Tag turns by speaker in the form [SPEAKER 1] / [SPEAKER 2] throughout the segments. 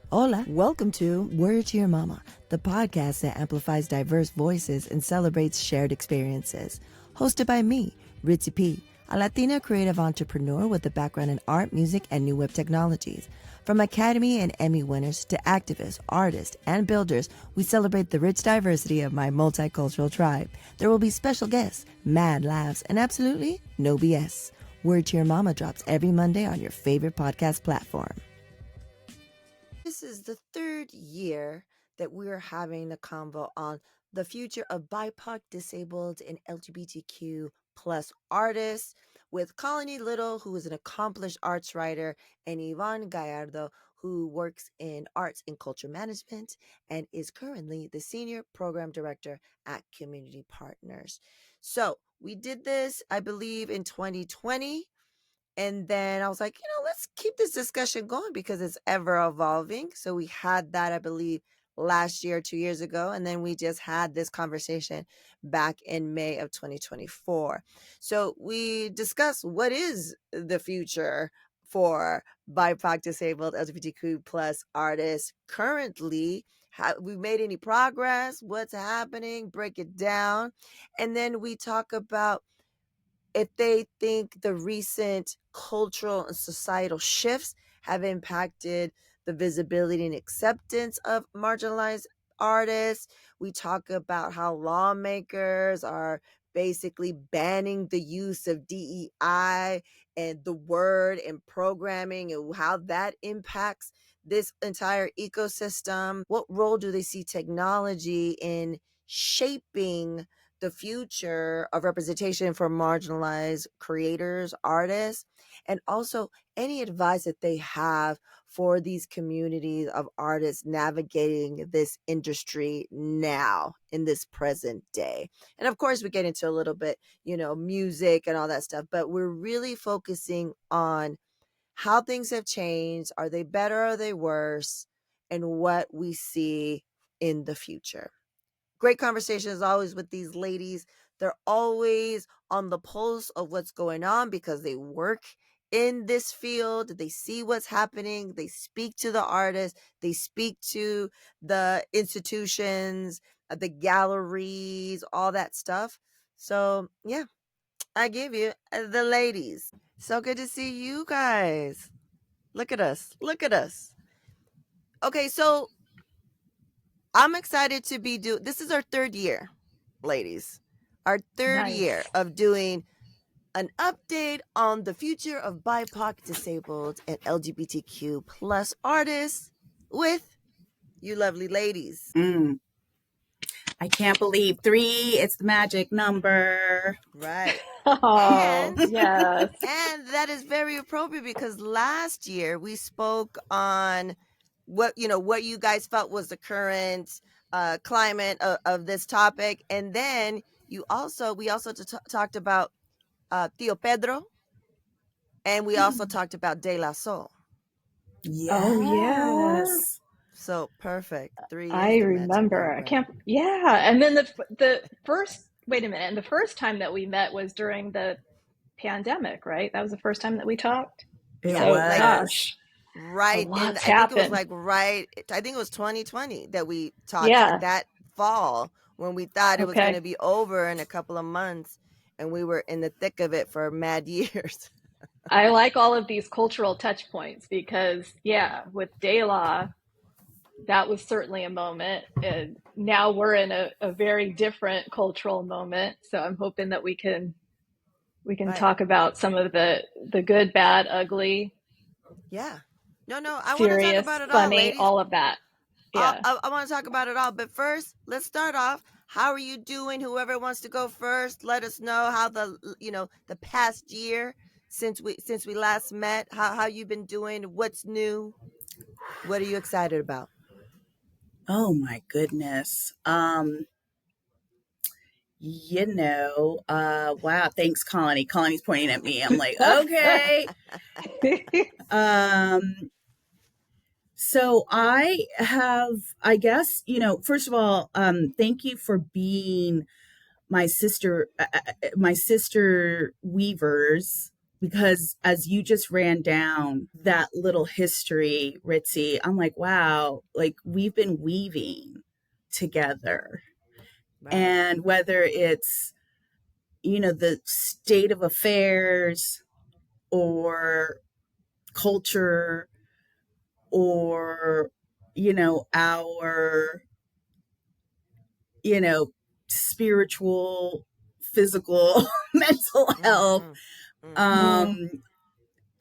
[SPEAKER 1] Hola, welcome to Word to Your Mama, the podcast that amplifies diverse voices and celebrates shared experiences. Hosted by me, Ritzy P., a Latina creative entrepreneur with a background in art, music, and new web technologies. From Academy and Emmy winners to activists, artists, and builders, we celebrate the rich diversity of my multicultural tribe. There will be special guests, mad laughs, and absolutely no BS. Word to Your Mama drops every Monday on your favorite podcast platform. This is the third year that we're having a convo on the future of BIPOC, disabled, and LGBTQ plus artists with Colony Little, who is an accomplished arts writer, and Evonne Gallardo, who works in arts and culture management and is currently the senior program director at Community Partners. So we did this, I believe, in 2020. And then I was like, let's keep this discussion going because it's ever evolving. So we had that, I believe, last year, 2 years ago. And then we just had this conversation back in May of 2024. So we discussed what is the future for BIPOC, disabled, LGBTQ plus artists currently. Have we made any progress? What's happening? Break it down. And then we talk about if they think the recent cultural and societal shifts have impacted the visibility and acceptance of marginalized artists. We talk about how lawmakers are basically banning the use of DEI and the word and programming and how that impacts this entire ecosystem. What role do they see technology in shaping the future of representation for marginalized creators, artists, and also any advice that they have for these communities of artists navigating this industry now in this present day. And of course, we get into a little bit, music and all that stuff, but we're really focusing on how things have changed. Are they better? Are they worse? And what we see in the future. Great conversation as always with these ladies. They're always on the pulse of what's going on because they work in this field. They see what's happening. They speak to the artists. They speak to the institutions, the galleries, all that stuff. So yeah, I give you the ladies. So good to see you guys. Look at us. Look at us. Okay, so I'm excited to be this is our third year, ladies. Our third year of doing an update on the future of BIPOC, disabled, and LGBTQ plus artists with you lovely ladies.
[SPEAKER 2] I can't believe 3, it's the magic number.
[SPEAKER 1] Right.
[SPEAKER 3] Oh, yes.
[SPEAKER 1] And that is very appropriate because last year we spoke on what you guys felt was the current climate of this topic. And then we also talked about Tío Pedro, and we also talked about De La Soul.
[SPEAKER 2] Yes.
[SPEAKER 3] Oh, yeah.
[SPEAKER 1] So perfect. 3 is
[SPEAKER 3] I
[SPEAKER 1] the
[SPEAKER 3] remember.
[SPEAKER 1] magic
[SPEAKER 3] I
[SPEAKER 1] number.
[SPEAKER 3] can't. Yeah. And then the first. Wait a minute. And the first time that we met was during the pandemic, right? That was the first time that we talked.
[SPEAKER 2] It
[SPEAKER 3] So,
[SPEAKER 2] was.
[SPEAKER 3] gosh,
[SPEAKER 1] Right. And I think it was I think it was 2020 that we talked that fall when we thought it was going to be over in a couple of months, and we were in the thick of it for mad years.
[SPEAKER 3] I like all of these cultural touch points because, yeah, with De La, that was certainly a moment. And now we're in a very different cultural moment. So I'm hoping that we can talk about some of the good, bad, ugly.
[SPEAKER 1] Yeah. No, I
[SPEAKER 3] serious,
[SPEAKER 1] want to talk about it
[SPEAKER 3] funny,
[SPEAKER 1] all, ladies.
[SPEAKER 3] all of that. Yeah.
[SPEAKER 1] I want to talk about it all. But first, let's start off. How are you doing? Whoever wants to go first, let us know how the past year since we last met, how you've been doing, what's new, what are you excited about?
[SPEAKER 2] Oh my goodness. Wow, thanks, Colony. Colony's pointing at me. I'm like, okay. So I guess, first of all, thank you for being my sister weavers because as you just ran down that little history, Ritzy, I'm like, wow, like we've been weaving together.
[SPEAKER 1] Right.
[SPEAKER 2] And whether it's, the state of affairs or culture or, our, you know, spiritual, physical, mental health.
[SPEAKER 1] Mm-hmm. Mm-hmm.
[SPEAKER 2] Um,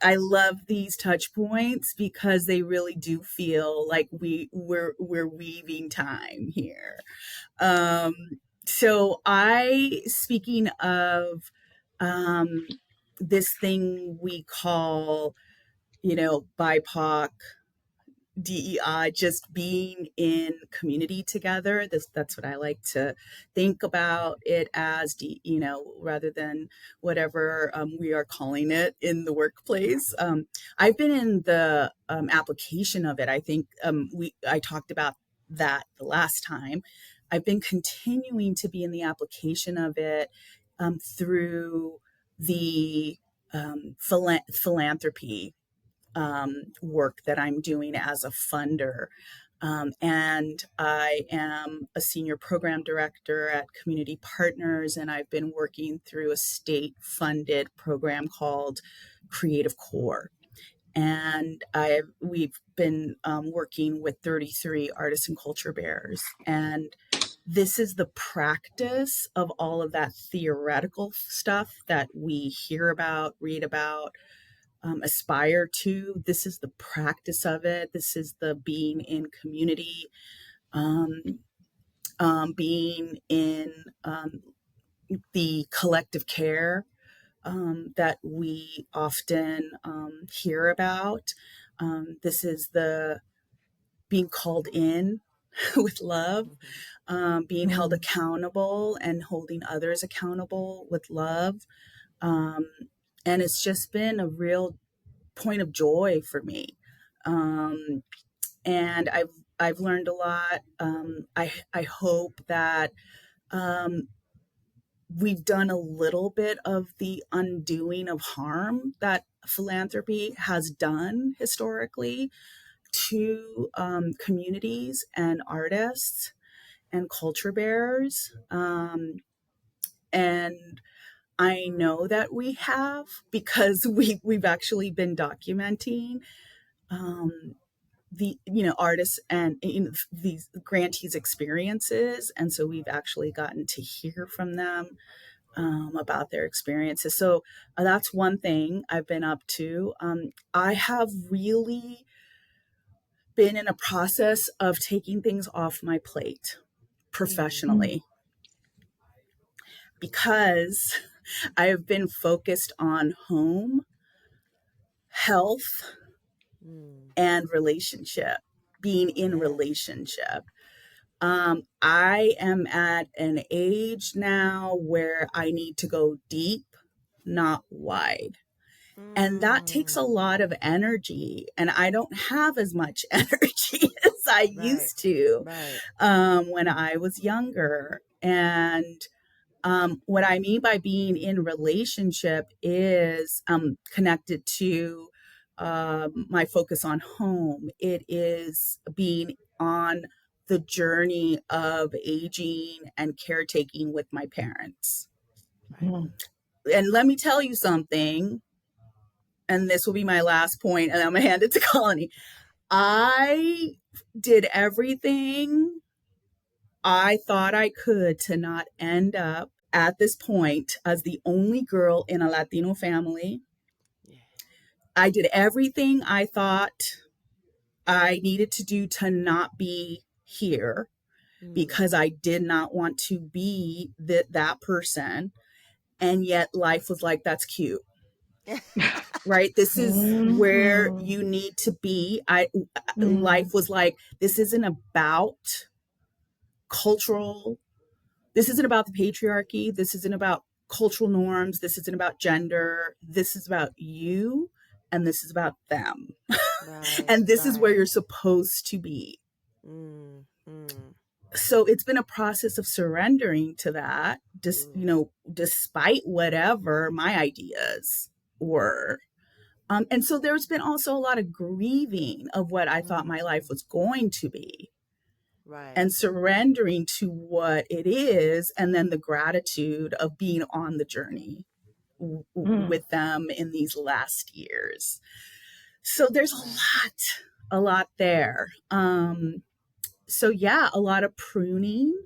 [SPEAKER 2] I love these touch points because they really do feel like we're weaving time here. Um, so speaking of um, this thing we call, BIPOC, DEI, just being in community together. That's what I like to think about it as, rather than whatever we are calling it in the workplace. I've been in the application of it. I think I talked about that the last time. I've been continuing to be in the application of it through the philanthropy work that I'm doing as a funder. And I am a senior program director at Community Partners, and I've been working through a state funded program called Creative Core. And we've been working with 33 artists and culture bearers. And this is the practice of all of that theoretical stuff that we hear about, read about, aspire to. This is the practice of it. This is the being in community, um, being in the collective care that we often hear about. This is the being called in with love, being held accountable and holding others accountable with love. Um, and it's just been a real point of joy for me. Um, and I've learned a lot. I hope that um, we've done a little bit of the undoing of harm that philanthropy has done historically to communities and artists and culture bearers. And I know that we have because we've actually been documenting um, the artists and these grantees experiences, and so we've actually gotten to hear from them about their experiences. So that's one thing I've been up to. I have really been in a process of taking things off my plate professionally because I have been focused on home, health, and relationship, being in
[SPEAKER 1] Yes.
[SPEAKER 2] relationship. I am at an age now where I need to go deep, not wide. And that takes a lot of energy. And I don't have as much energy as I
[SPEAKER 1] Right.
[SPEAKER 2] used to
[SPEAKER 1] Right.
[SPEAKER 2] when I was younger. And what I mean by being in relationship is connected to my focus on home. It is being on the journey of aging and caretaking with my parents.
[SPEAKER 1] Right.
[SPEAKER 2] And let me tell you something, and this will be my last point, and I'm going to hand it to Colony. I did everything I thought I could to not end up at this point as the only girl in a Latino family.
[SPEAKER 1] Yeah.
[SPEAKER 2] I did everything I thought I needed to do to not be here because I did not want to be that person. And yet life was like, that's cute. Right? This is where you need to be. Life was like, this isn't about cultural, this isn't about the patriarchy, this isn't about cultural norms, this isn't about gender, this is about you, and this is about them.
[SPEAKER 1] Right.
[SPEAKER 2] And this is where
[SPEAKER 1] Right.
[SPEAKER 2] you're supposed to be. So it's been a process of surrendering to that, just despite whatever my ideas were. And so there's been also a lot of grieving of what I thought my life was going to be,
[SPEAKER 1] Right.
[SPEAKER 2] and surrendering to what it is, and then the gratitude of being on the journey with them in these last years. So there's a lot there. So yeah, a lot of pruning,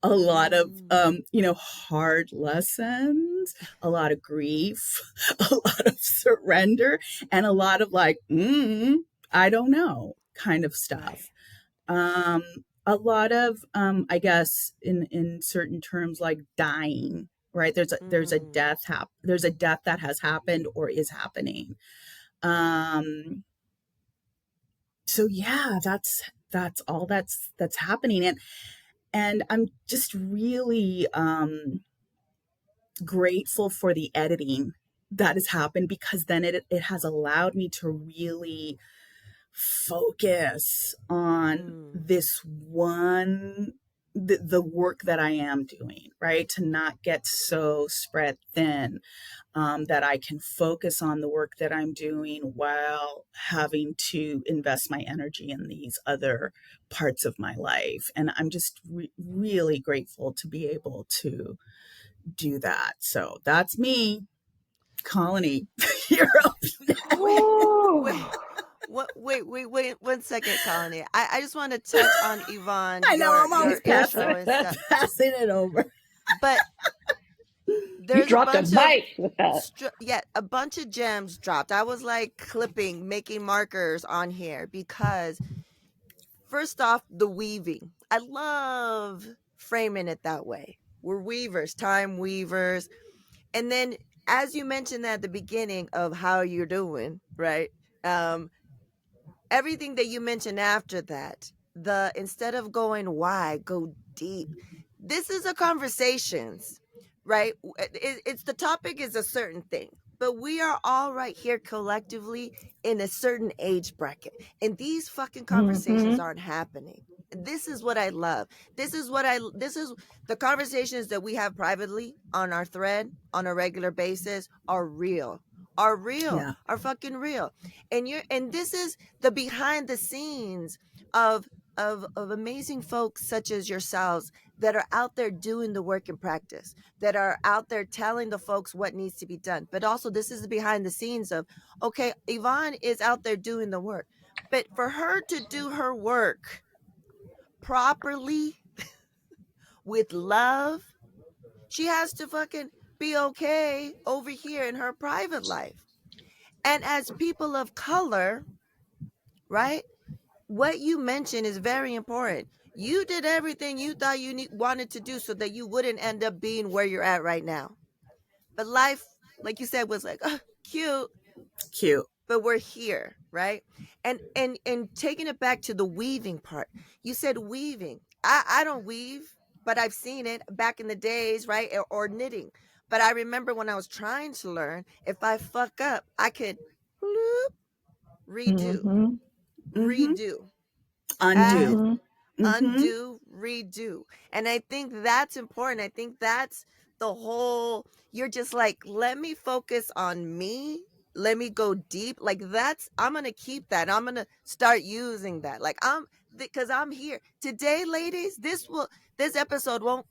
[SPEAKER 2] a lot of hard lessons, a lot of grief, a lot of surrender, and a lot of like, I don't know kind of stuff.
[SPEAKER 1] Right.
[SPEAKER 2] A lot of I guess in certain terms, like dying, right? There's a there's a death that has happened or is happening. So yeah, that's all that's happening. And I'm just really grateful for the editing that has happened, because then it has allowed me to really focus on this one, the work that I am doing, right? To not get so spread thin, that I can focus on the work that I'm doing while having to invest my energy in these other parts of my life. And I'm just really grateful to be able to do that. So that's me, Colony. You're up now.
[SPEAKER 1] Wait, 1 second, Colony. I just want to touch on Evonne,
[SPEAKER 2] I know,
[SPEAKER 1] your
[SPEAKER 2] I'm always
[SPEAKER 1] intro and stuff.
[SPEAKER 2] passing it over.
[SPEAKER 1] But
[SPEAKER 3] You
[SPEAKER 1] there's a
[SPEAKER 3] dropped a
[SPEAKER 1] bunch
[SPEAKER 3] mic with that.
[SPEAKER 1] a bunch of gems dropped. I was like clipping, making markers on here because first off, the weaving. I love framing it that way. We're weavers, time weavers. And then as you mentioned at the beginning of how you're doing, right? Everything that you mentioned after that, instead of going wide, go deep. This is a conversations, right? It's the topic is a certain thing, but we are all right here collectively in a certain age bracket, and these fucking conversations aren't happening. This is what I love. This is the conversations that we have privately on our thread on a regular basis are real.
[SPEAKER 2] Yeah.
[SPEAKER 1] Are fucking real. And this is the behind the scenes of amazing folks such as yourselves that are out there doing the work in practice, that are out there telling the folks what needs to be done. But also this is the behind the scenes of, okay, Evonne is out there doing the work. But for her to do her work properly with love, she has to fucking be okay over here in her private life. And as people of color, right? What you mentioned is very important. You did everything you thought you wanted to do so that you wouldn't end up being where you're at right now. But life, like you said, was like, oh,
[SPEAKER 2] Cute.
[SPEAKER 1] but we're here, right? And taking it back to the weaving part, you said weaving. I don't weave, but I've seen it back in the days, right? Or knitting. But I remember when I was trying to learn, if I fuck up, I could bloop, redo, redo, add,
[SPEAKER 2] Undo.
[SPEAKER 1] undo, redo. And I think that's important. I think that's the whole, you're just like, let me focus on me. Let me go deep. Like I'm going to keep that. I'm going to start using that. Like because I'm here today, ladies. This episode won't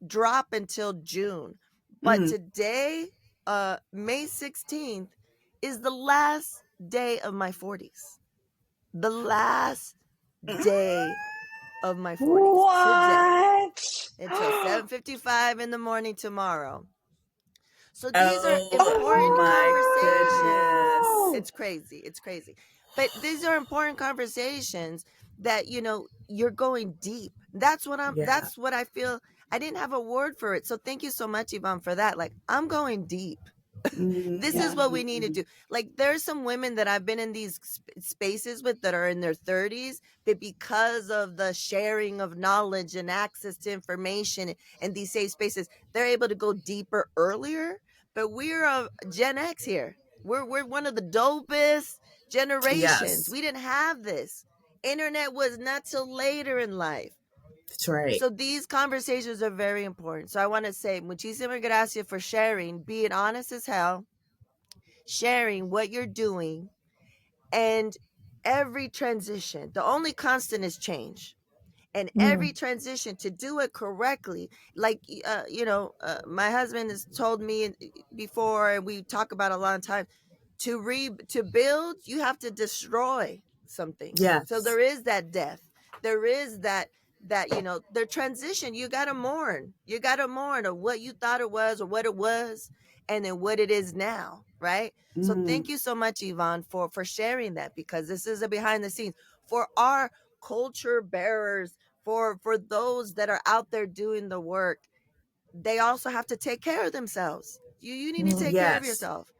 [SPEAKER 1] drop until June, but today, May 16th is the last day of my 40s. The last day of my 40s
[SPEAKER 3] What?
[SPEAKER 1] today until 7:55 in the morning tomorrow. So these are important conversations.
[SPEAKER 2] Goodness.
[SPEAKER 1] It's crazy. But these are important conversations that you're going deep. That's what I feel. I didn't have a word for it. So thank you so much, Evonne, for that. Like, I'm going deep. This is what we need to do. Like, there's some women that I've been in these spaces with that are in their 30s, but because of the sharing of knowledge and access to information and these safe spaces, they're able to go deeper earlier. But we're a Gen X here. We're one of the dopest generations.
[SPEAKER 2] Yes.
[SPEAKER 1] We didn't have this. Internet was not till later in life.
[SPEAKER 2] That's right.
[SPEAKER 1] So these conversations are very important. So I want to say, muchísimas gracias for sharing, being honest as hell, sharing what you're doing, and every transition. The only constant is change. And every transition to do it correctly, like my husband has told me before, and we talk about a lot of time, to build, you have to destroy some things.
[SPEAKER 2] Yes.
[SPEAKER 1] So there is that death, there is that the transition. You got to mourn of what you thought it was or what it was, and then what it is now, right? So thank you so much, Evonne, for sharing that, because this is a behind the scenes for our culture bearers, for those that are out there doing the work. They also have to take care of themselves. You need to take care of yourself.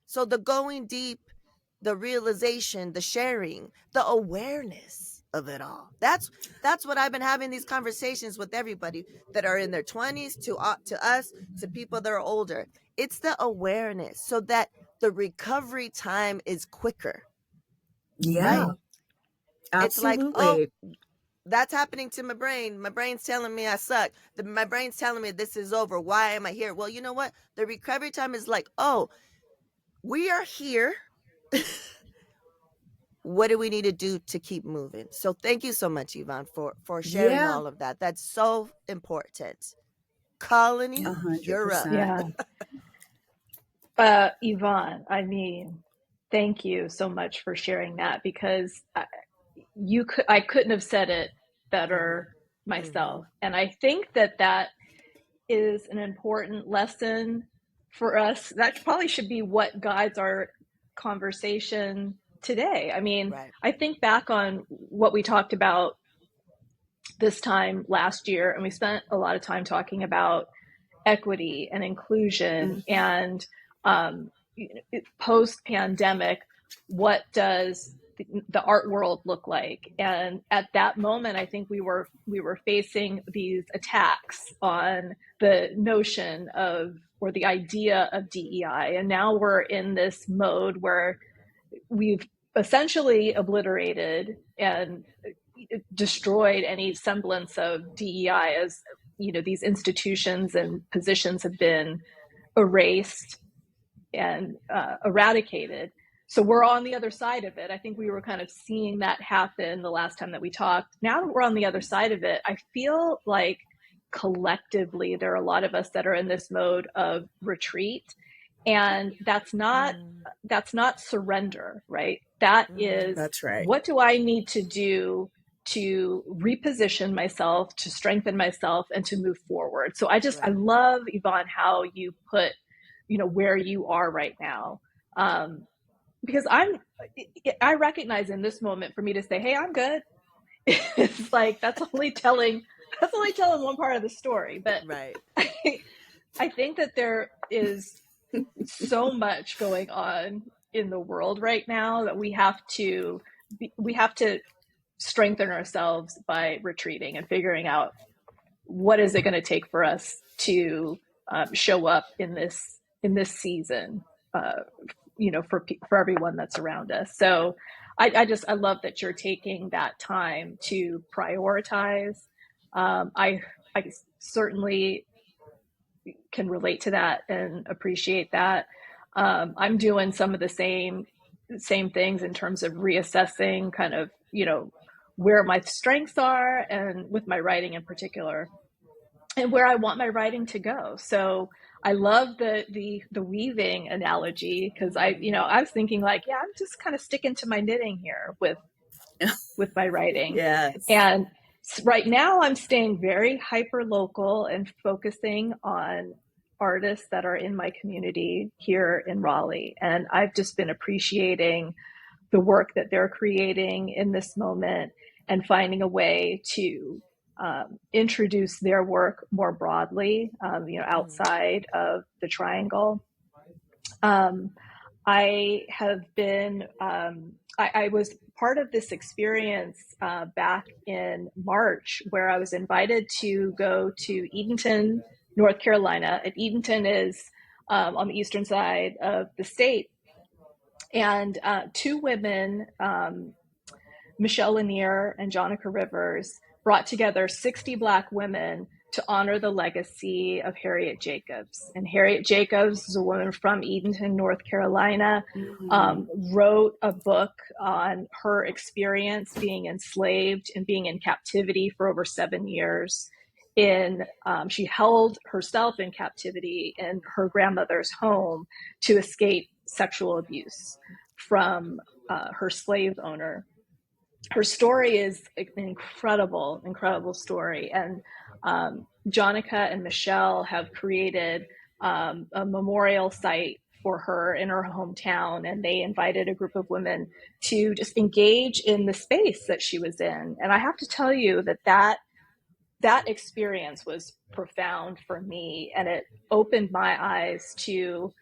[SPEAKER 1] So the going deep, the realization, the sharing, the awareness of it all. That's what I've been having these conversations with everybody that are in their 20s, to us, to people that are older. It's the awareness, so that the recovery time is quicker.
[SPEAKER 2] Yeah.
[SPEAKER 1] Right?
[SPEAKER 2] Absolutely.
[SPEAKER 1] It's like, oh, that's happening to my brain. My brain's telling me I suck. My brain's telling me this is over. Why am I here? Well, you know what? The recovery time is like, oh, we are here. What do we need to do to keep moving? So thank you so much, Evonne, for sharing all of that. That's so important. Colony,
[SPEAKER 2] 100%.
[SPEAKER 1] you're up.
[SPEAKER 3] Yeah. Evonne, I mean, thank you so much for sharing that, because I couldn't have said it better myself. And I think that is an important lesson for us. That probably should be what guides our conversation today. I mean, I think back on what we talked about this time last year, and we spent a lot of time talking about equity and inclusion, and post-pandemic, what does the art world look like? And at that moment, I think we were facing these attacks on the notion of, or the idea of, DEI. And now we're in this mode where we've essentially obliterated and destroyed any semblance of DEI, as these institutions and positions have been erased and eradicated. So we're on the other side of it. I think we were kind of seeing that happen the last time that we talked. Now that we're on the other side of it, I feel like collectively there are a lot of us that are in this mode of retreat. And that's not surrender, right? That is,
[SPEAKER 2] that's right.
[SPEAKER 3] What do I need to do to reposition myself, to strengthen myself, and to move forward? So I love, Evonne, how you put, where you are right now. Because I recognize in this moment, for me to say, hey, I'm good, it's like, that's only telling one part of the story. But I think that there is so much going on in the world right now that we have to strengthen ourselves by retreating and figuring out what is it going to take for us to show up in this season, for everyone that's around us. So I love that you're taking that time to prioritize. I certainly can relate to that and appreciate that. I'm doing some of the same things in terms of reassessing kind of, where my strengths are, and with my writing in particular, and where I want my writing to go. So I love the weaving analogy, because I was thinking like, I'm just kind of sticking to my knitting here with my writing.
[SPEAKER 2] Yes.
[SPEAKER 3] And right now I'm staying very hyper local and focusing on artists that are in my community here in Raleigh. And I've just been appreciating the work that they're creating in this moment, and finding a way to introduce their work more broadly, outside of the Triangle. I have been, I was part of this experience back in March, where I was invited to go to Edenton, North Carolina. And Edenton is on the eastern side of the state. And two women, Michelle Lanier and Jonica Rivers, brought together 60 Black women to honor the legacy of Harriet Jacobs. And Harriet Jacobs is a woman from Edenton, North Carolina, wrote a book on her experience being enslaved and being in captivity for over 7 years. She held herself in captivity in her grandmother's home to escape sexual abuse from her slave owner. Her story is an incredible story. And Jonica and Michelle have created a memorial site for her in her hometown. And they invited a group of women to just engage in the space that she was in. And I have to tell you that experience was profound for me. And it opened my eyes to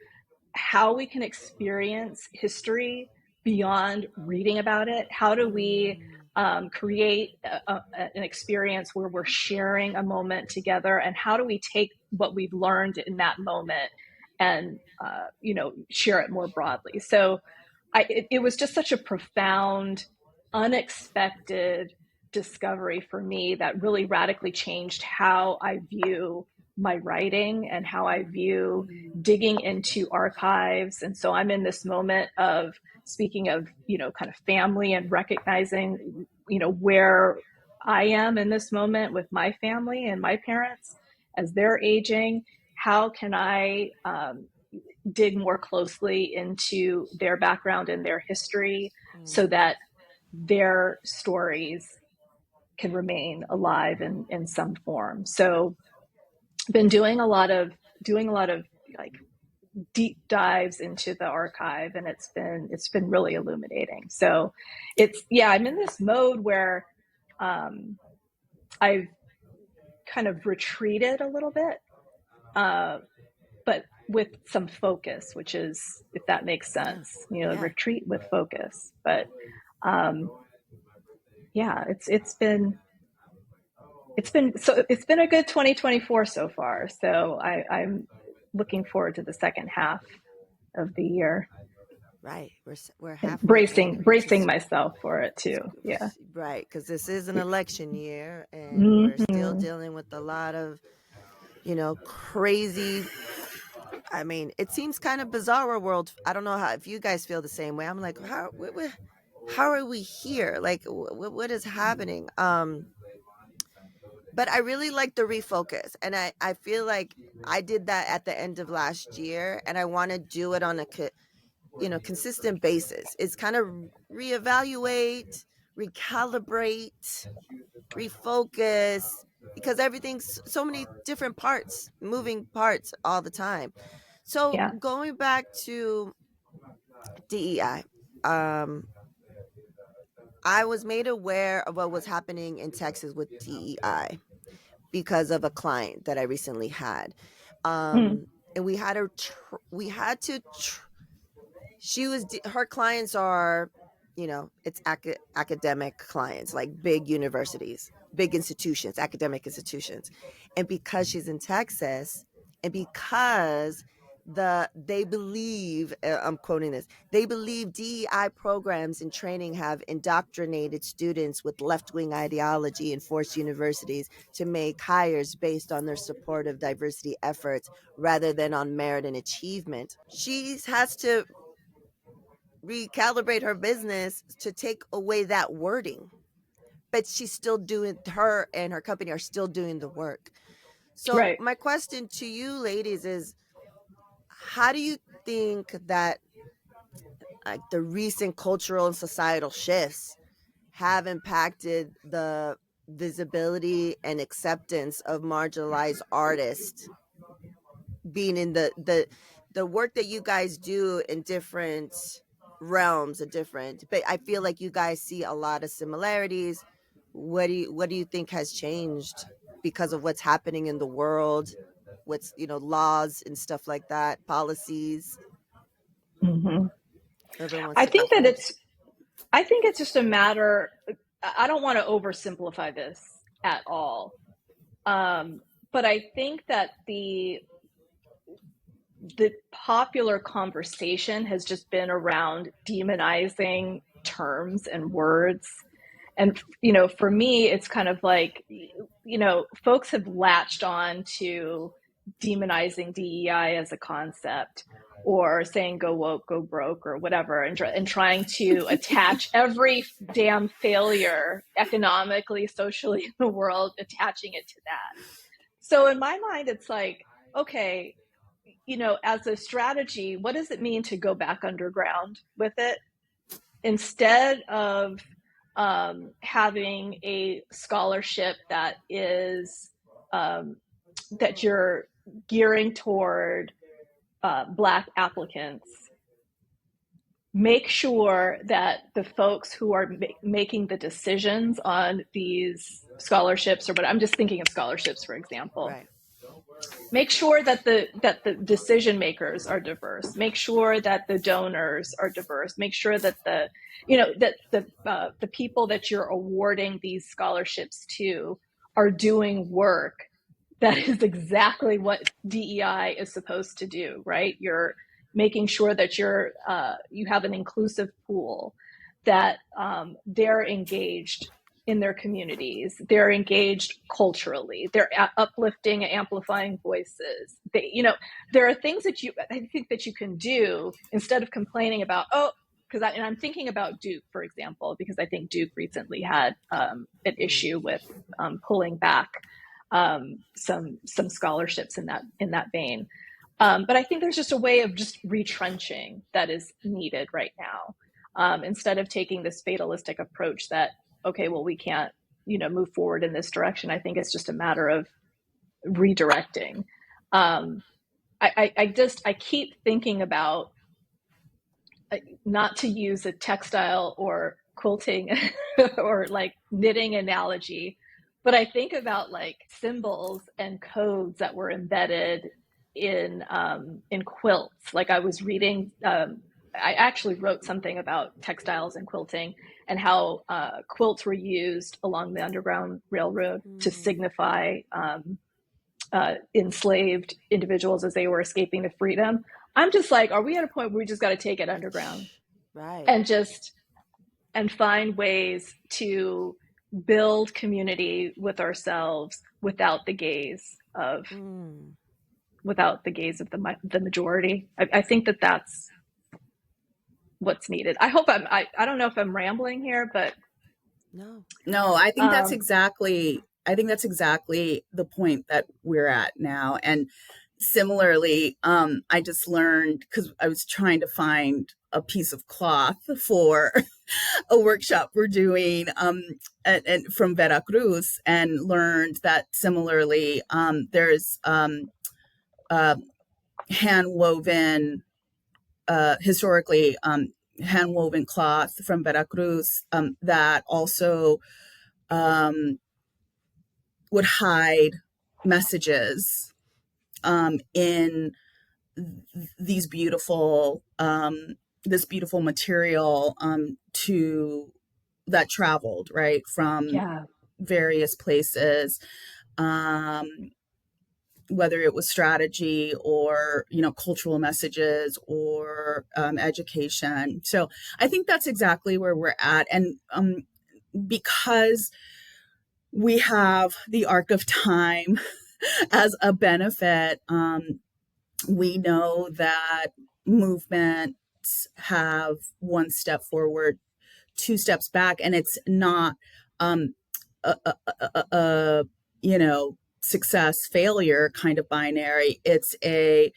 [SPEAKER 3] how we can experience history beyond reading about it. How do we create an experience where we're sharing a moment together, and how do we take what we've learned in that moment and share it more broadly? So it was just such a profound, unexpected discovery for me that really radically changed how I view my writing and how I view digging into archives. And so I'm in this moment of, speaking of, kind of family and recognizing, where I am in this moment with my family and my parents as they're aging. How can I dig more closely into their background and their history so that their stories can remain alive in some form? So been doing a lot of like deep dives into the archive, and it's been really illuminating. So I'm in this mode where I've kind of retreated a little bit, but with some focus, which is, if that makes sense, retreat with focus. But it's been a good 2024 so far. So I'm looking forward to the second half of the year.
[SPEAKER 1] Right. We're halfway
[SPEAKER 3] bracing myself for it too. Yeah.
[SPEAKER 1] Right. Because this is an election year, and we're still dealing with a lot of, crazy. I mean, it seems kind of bizarre world. I don't know if you guys feel the same way. I'm like, how are we here? Like, what is happening? But I really like the refocus, and I feel like I did that at the end of last year, and I want to do it on a consistent basis. It's kind of reevaluate, recalibrate, refocus, because everything's so many different parts, moving parts all the time. So going back to DEI, I was made aware of what was happening in Texas with DEI because of a client that I recently had. And we had her, her clients are, it's academic clients, like big universities, big institutions, academic institutions. And because she's in Texas, and because they believe, I'm quoting this, they believe DEI programs and training have indoctrinated students with left-wing ideology and forced universities to make hires based on their support of diversity efforts rather than on merit and achievement. She has to recalibrate her business to take away that wording, but she's still doing, her and her company are still doing the work. So my question to you ladies is, how do you think that the recent cultural and societal shifts have impacted the visibility and acceptance of marginalized artists being in the work that you guys do in different realms, but I feel like you guys see a lot of similarities. What do you think has changed because of what's happening in the world, what's laws and stuff like that, policies?
[SPEAKER 3] I think it's just a matter, I don't want to oversimplify this at all, but I think that the popular conversation has just been around demonizing terms and words And, for me, it's kind of like, folks have latched on to demonizing DEI as a concept, or saying go woke, go broke, or whatever, and trying to attach every damn failure economically, socially in the world, attaching it to that. So in my mind, it's like, okay, as a strategy, what does it mean to go back underground with it? Instead of having a scholarship that is that you're gearing toward Black applicants, make sure that the folks who are making the decisions on these scholarships, or what I'm just thinking of scholarships, for example,
[SPEAKER 1] Right.
[SPEAKER 3] make sure that the decision makers are diverse. Make sure that the donors are diverse. Make sure that the people that you're awarding these scholarships to are doing work that is exactly what DEI is supposed to do, right? You're making sure that you have an inclusive pool, that they're engaged in their communities, they're engaged culturally, they're uplifting and amplifying voices. There are things that I think that you can do instead of complaining about, and I'm thinking about Duke, for example, because I think Duke recently had an issue with pulling back some scholarships in that vein. But I think there's just a way of just retrenching that is needed right now, instead of taking this fatalistic approach that, okay, well, we can't, move forward in this direction. I think it's just a matter of redirecting. I keep thinking about, not to use a textile or quilting or like knitting analogy, but I think about like symbols and codes that were embedded in quilts. Like I was reading, I actually wrote something about textiles and quilting, and how quilts were used along the Underground Railroad to signify enslaved individuals as they were escaping to freedom. I'm just like, are we at a point where we just got to take it underground,
[SPEAKER 1] Right.
[SPEAKER 3] and find ways to build community with ourselves without the gaze of the majority? I think that that's what's needed. I hope I don't know if I'm rambling here, but
[SPEAKER 2] No, I think that's exactly the point that we're at now. And similarly, I just learned, because I was trying to find a piece of cloth for a workshop we're doing and from Veracruz, and learned that similarly there's hand woven, historically hand woven cloth from Veracruz that also would hide messages in these beautiful this beautiful material that traveled right from various places, whether it was strategy or cultural messages or education. So I think that's exactly where we're at. And because we have the arc of time as a benefit, we know that movements have one step forward, two steps back, and it's not a success failure kind of binary. It's a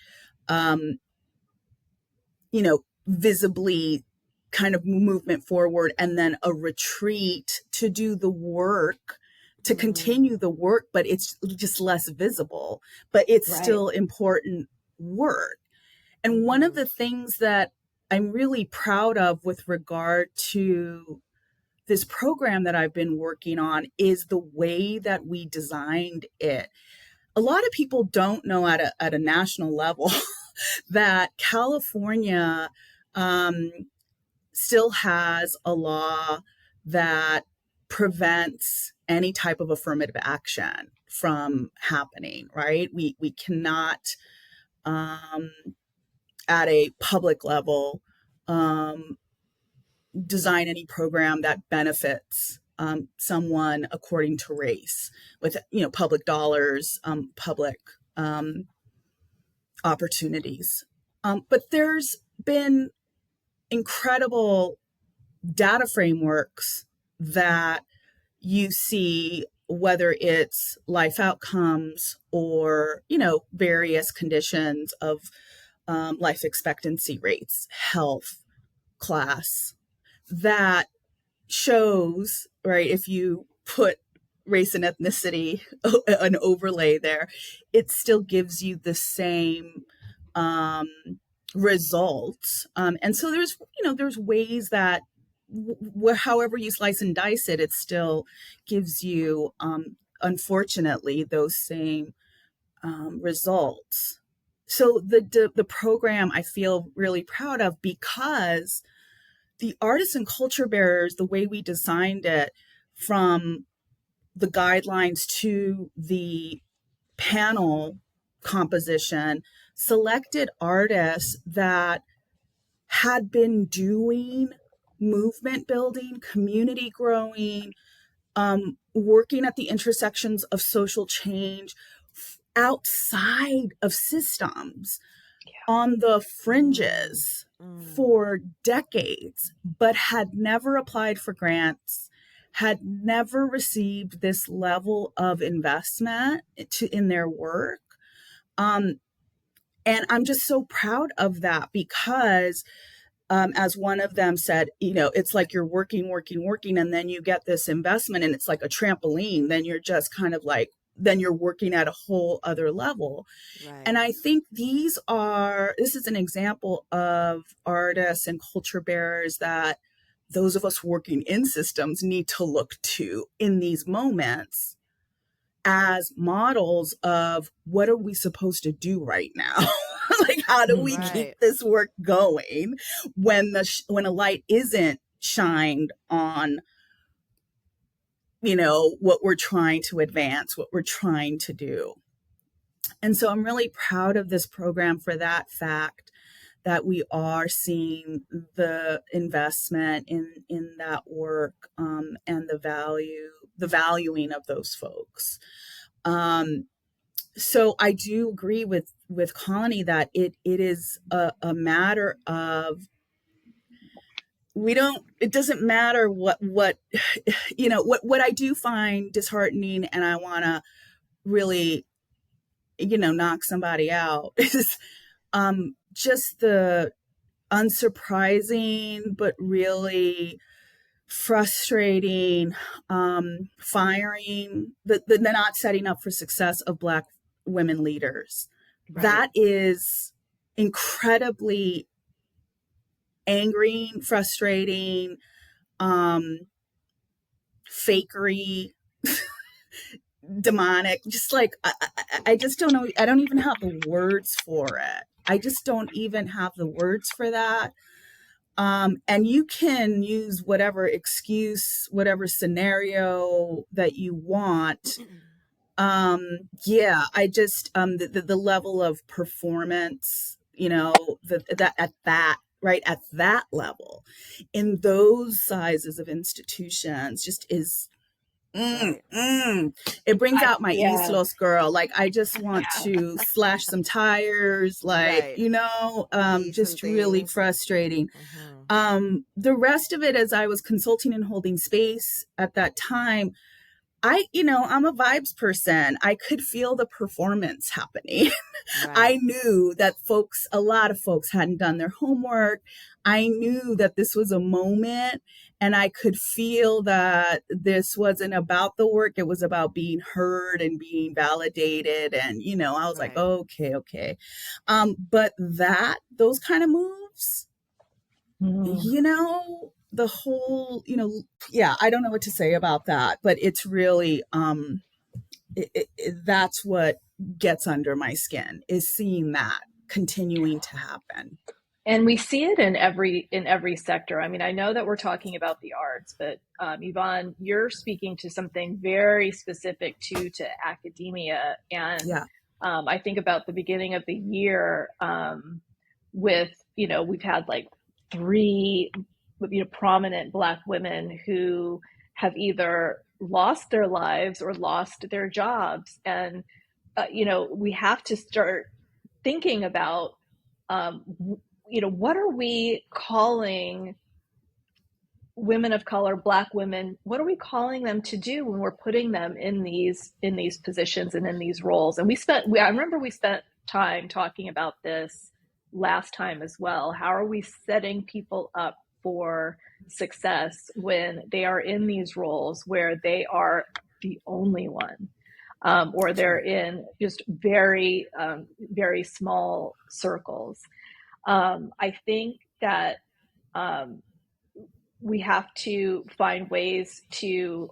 [SPEAKER 2] visibly kind of movement forward, and then a retreat to do the work, to continue the work, but it's just less visible, but it's still important work. And one of the things that I'm really proud of with regard to this program that I've been working on is the way that we designed it. A lot of people don't know at a national level that California still has a law that prevents any type of affirmative action from happening, right? We cannot, at a public level, design any program that benefits someone according to race with, public dollars, public opportunities. But there's been incredible data frameworks that you see, whether it's life outcomes or, various conditions of life expectancy rates, health, class, that shows, right, if you put race and ethnicity, an overlay there, it still gives you the same results. And so there's ways that however you slice and dice it, it still gives you, unfortunately, those same results. So the program I feel really proud of, because the artists and culture bearers, the way we designed it, from the guidelines to the panel composition, selected artists that had been doing movement building, community growing, working at the intersections of social change outside of systems, on the fringes for decades, but had never applied for grants, had never received this level of investment in their work. And I'm just so proud of that, because as one of them said, it's like you're working, and then you get this investment and it's like a trampoline. Then you're just kind of like, then you're working at a whole other level. Right. And I think this is an example of artists and culture bearers that those of us working in systems need to look to in these moments as models of what are we supposed to do right now? Like, how do we keep this work going when when a light isn't shined on, what we're trying to advance, what we're trying to do. And so I'm really proud of this program for that fact, that we are seeing the investment in that work, and the valuing of those folks. So I do agree with Connie that it is a matter of, it doesn't matter what I do find disheartening, and I want to really, knock somebody out, is just the unsurprising but really frustrating firing, the not setting up for success of Black women leaders. Right. That is incredibly angering, frustrating, fakery, demonic, just like, I just don't know. I don't even have the words for it. I just don't even have the words for that. And you can use whatever excuse, whatever scenario that you want. I just, the level of performance, at that level, in those sizes of institutions, just is, it brings out my East Los girl. Like, I just want to slash some tires, like, just really frustrating. The rest of it, as I was consulting and holding space at that time, I'm a vibes person. I could feel the performance happening. Right. I knew that a lot of folks hadn't done their homework. I knew that this was a moment, and I could feel that this wasn't about the work. It was about being heard and being validated. And, I was like, okay. But those kind of moves, the whole, I don't know what to say about that, but it's really, that's what gets under my skin, is seeing that continuing to happen.
[SPEAKER 3] And we see it in every sector. I mean, I know that we're talking about the arts, but Evonne, you're speaking to something very specific to academia. And I think about the beginning of the year with, we've had like 3 prominent Black women who have either lost their lives or lost their jobs. And, we have to start thinking about, what are we calling women of color, Black women, what are we calling them to do when we're putting them in these positions and in these roles? And I remember we spent time talking about this last time as well. How are we setting people up for success when they are in these roles where they are the only one, or they're in just very, very small circles? I think that we have to find ways to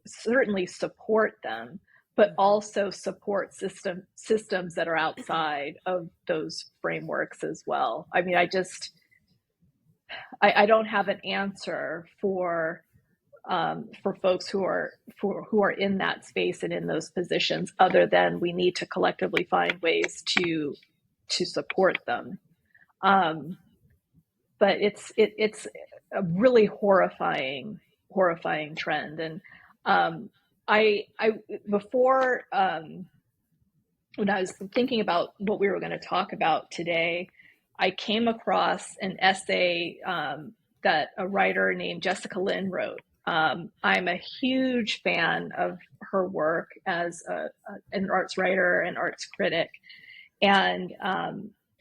[SPEAKER 3] certainly support them, but also support systems that are outside of those frameworks as well. I mean, I don't have an answer for folks who are in that space and in those positions, other than we need to collectively find ways to support them. But it's a really horrifying trend. And I before, when I was thinking about what we were going to talk about today, I came across an essay that a writer named Jessica Lynn wrote. I'm a huge fan of her work as an arts writer and arts critic. And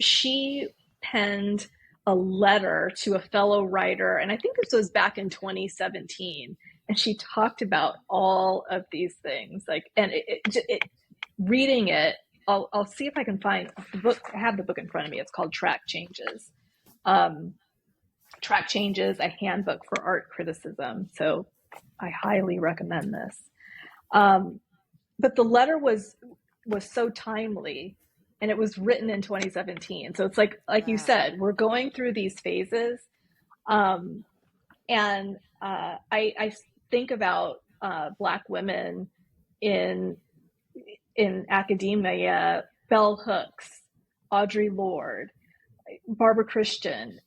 [SPEAKER 3] she penned a letter to a fellow writer, and I think this was back in 2017. And she talked about all of these things, and reading it, I'll see if I can find the book. I have the book in front of me. It's called Track Changes. Track Changes, a handbook for art criticism. So I highly recommend this. But the letter was so timely, and it was written in 2017. So it's like you said, we're going through these phases. And I think about Black women in academia: Bell Hooks, Audre Lorde, Barbara Christian,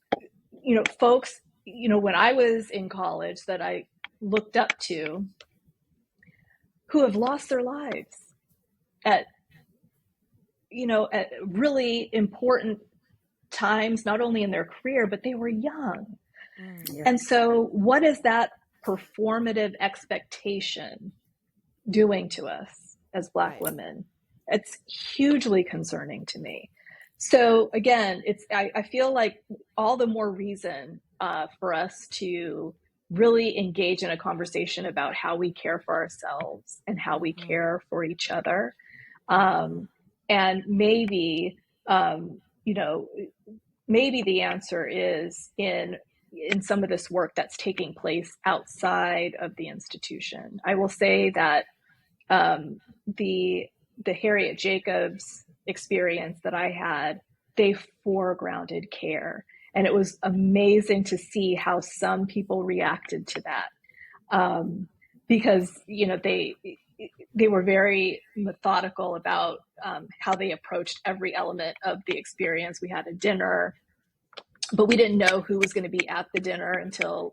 [SPEAKER 3] folks, when I was in college that I looked up to, who have lost their lives at really important times, not only in their career, but they were young. Yeah. And so what is that performative expectation doing to us as Black women? It's hugely concerning to me. So again, I feel like all the more reason for us to really engage in a conversation about how we care for ourselves and how we care for each other. And maybe, maybe the answer is in some of this work that's taking place outside of the institution. I will say that the Harriet Jacobs experience that I had, they foregrounded care. And it was amazing to see how some people reacted to that. Because, they were very methodical about how they approached every element of the experience. We had a dinner, but we didn't know who was going to be at the dinner until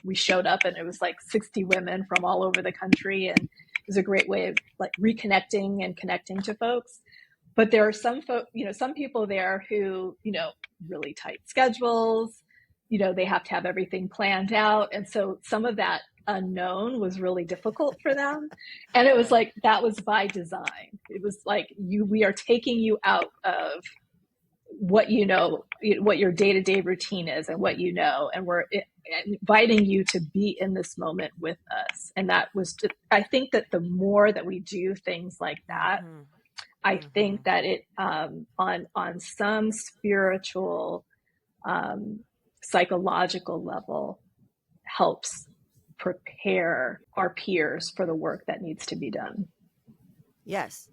[SPEAKER 3] we showed up, and it was like 60 women from all over the country. And it was a great way of reconnecting and connecting to folks. But there are some people there who, really tight schedules, they have to have everything planned out. And so some of that unknown was really difficult for them. And it was that was by design. It was we are taking you out of what what your day-to-day routine is and what and we're inviting you to be in this moment with us. And that was I think that the more that we do things like that, I think that it on some spiritual, psychological level helps prepare our peers for the work that needs to be done.
[SPEAKER 1] Yes,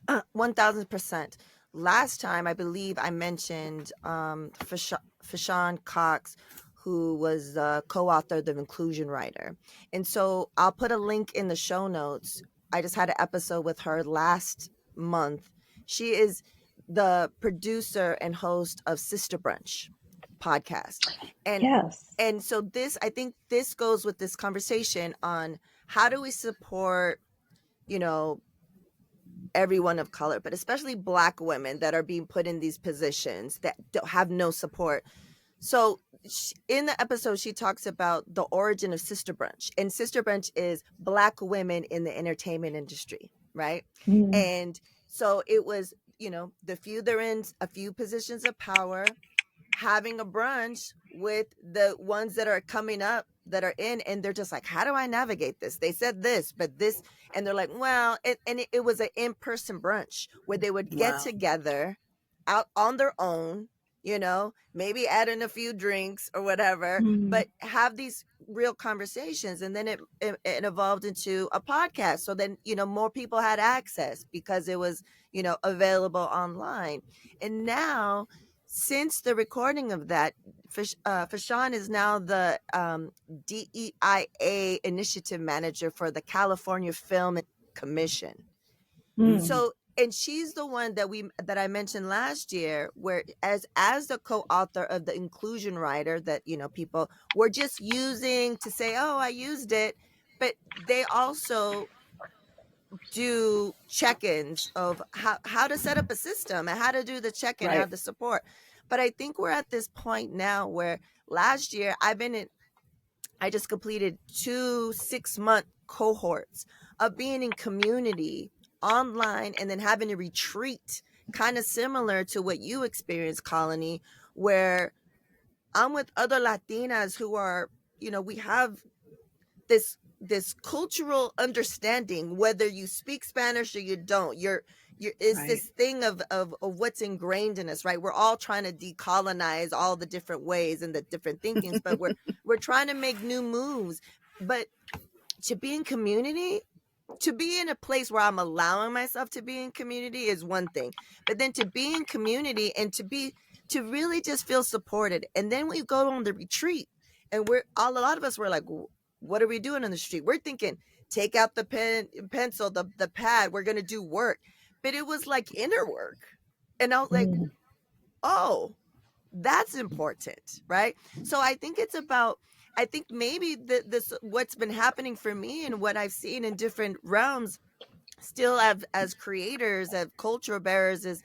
[SPEAKER 1] 1000%. Last time, I believe I mentioned Fashawn Cox, who was the co-author, the inclusion writer. And so I'll put a link in the show notes. I just had an episode with her last month. She is the producer and host of Sister Brunch podcast. And
[SPEAKER 3] Yes.
[SPEAKER 1] and so this, I think this goes with this conversation on how do we support, you know, everyone of color, but especially Black women that are being put in these positions that don't have no support. So in the episode, she talks about the origin of Sister Brunch, and Sister Brunch is Black women in the entertainment industry, right?
[SPEAKER 3] Mm.
[SPEAKER 1] And so it was, you know, the few they're in a few positions of power, having a brunch with the ones that are coming up that are in, and they're just like, how do I navigate this? They said this, but this, and they're like, well, it was an in-person brunch where they would get
[SPEAKER 2] Wow.
[SPEAKER 1] together out on their own, you know, maybe add in a few drinks or whatever,
[SPEAKER 3] Mm.
[SPEAKER 1] but have these real conversations. And then it evolved into a podcast. So then, you know, more people had access because it was, you know, available online. And now, since the recording of that, Fashawn is now the DEIA initiative manager for the California Film Commission.
[SPEAKER 3] Mm.
[SPEAKER 1] So, and she's the one that I mentioned last year, where as the co-author of the inclusion rider that, you know, people were just using to say, oh, I used it, but they also do check-ins of how to set up a system and how to do the check-in,
[SPEAKER 3] Right.
[SPEAKER 1] have the support. But I think we're at this point now where last year I just completed 2 6-month cohorts of being in community online and then having a retreat, kind of similar to what you experienced, Colony, where I'm with other Latinas who are, you know, we have this cultural understanding, whether you speak Spanish or you don't. You're is
[SPEAKER 2] Right.
[SPEAKER 1] this thing of what's ingrained in us, right? We're all trying to decolonize all the different ways and the different thinkings, but we're trying to make new moves. But to be in community, to be in a place where I'm allowing myself to be in community is one thing, but then to be in community and to really just feel supported. And then we go on the retreat, and a lot of us were like, what are we doing on the street? We're thinking, take out the pencil, the pad, we're going to do work. But it was like inner work. And I was like,
[SPEAKER 3] Mm.
[SPEAKER 1] oh, that's important, right? So I think it's about, I think maybe this what's been happening for me and what I've seen in different realms still have as creators, as cultural bearers, is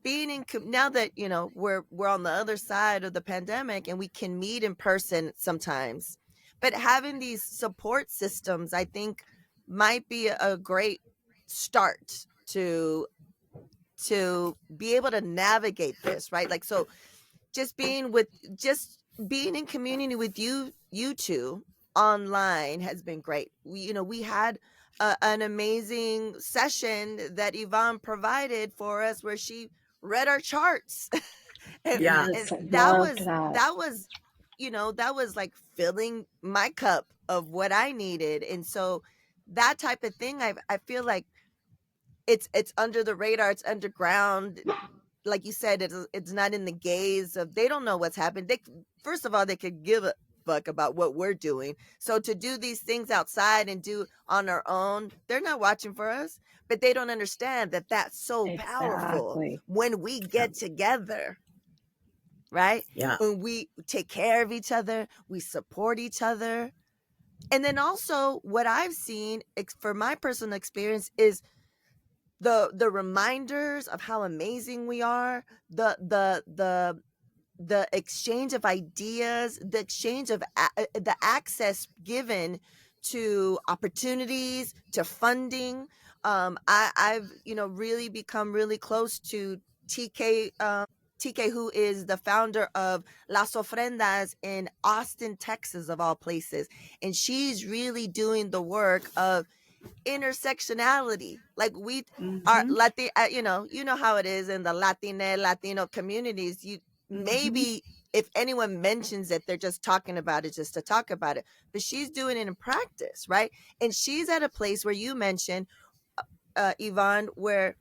[SPEAKER 1] being in now that, you know, we're on the other side of the pandemic and we can meet in person sometimes, but having these support systems, I think, might be a great start to be able to navigate this, right? Like, so just being in community with you two online has been great. We had an amazing session that Evonne provided for us where she read our charts. and,
[SPEAKER 2] Yeah.
[SPEAKER 1] and
[SPEAKER 3] Yes, I
[SPEAKER 1] that
[SPEAKER 3] loved
[SPEAKER 1] was
[SPEAKER 3] that.
[SPEAKER 1] that was that was like filling my cup of what I needed. And so that type of thing, I feel like it's under the radar, it's underground. Like you said, it's not in the gaze of, they don't know what's happened. They, first of all, they could give a fuck about what we're doing. So to do these things outside and do on our own, they're not watching for us, but they don't understand that that's so powerful
[SPEAKER 3] Exactly.
[SPEAKER 1] when we
[SPEAKER 2] Yeah.
[SPEAKER 1] get together, right?
[SPEAKER 2] Yeah.
[SPEAKER 1] When we take care of each other, we support each other. And then also what I've seen for my personal experience is the reminders of how amazing we are, the exchange of ideas, the exchange of the access given to opportunities, to funding. I've really become really close to TK. TK, who is the founder of Las Ofrendas in Austin, Texas, of all places, and she's really doing the work of intersectionality. Like we are
[SPEAKER 2] Mm-hmm.
[SPEAKER 1] Latin, how it is in the Latino communities. You
[SPEAKER 2] Mm-hmm.
[SPEAKER 1] maybe, if anyone mentions it, they're just talking about it just to talk about it, but she's doing it in practice, right? And she's at a place where you mentioned, Evonne, where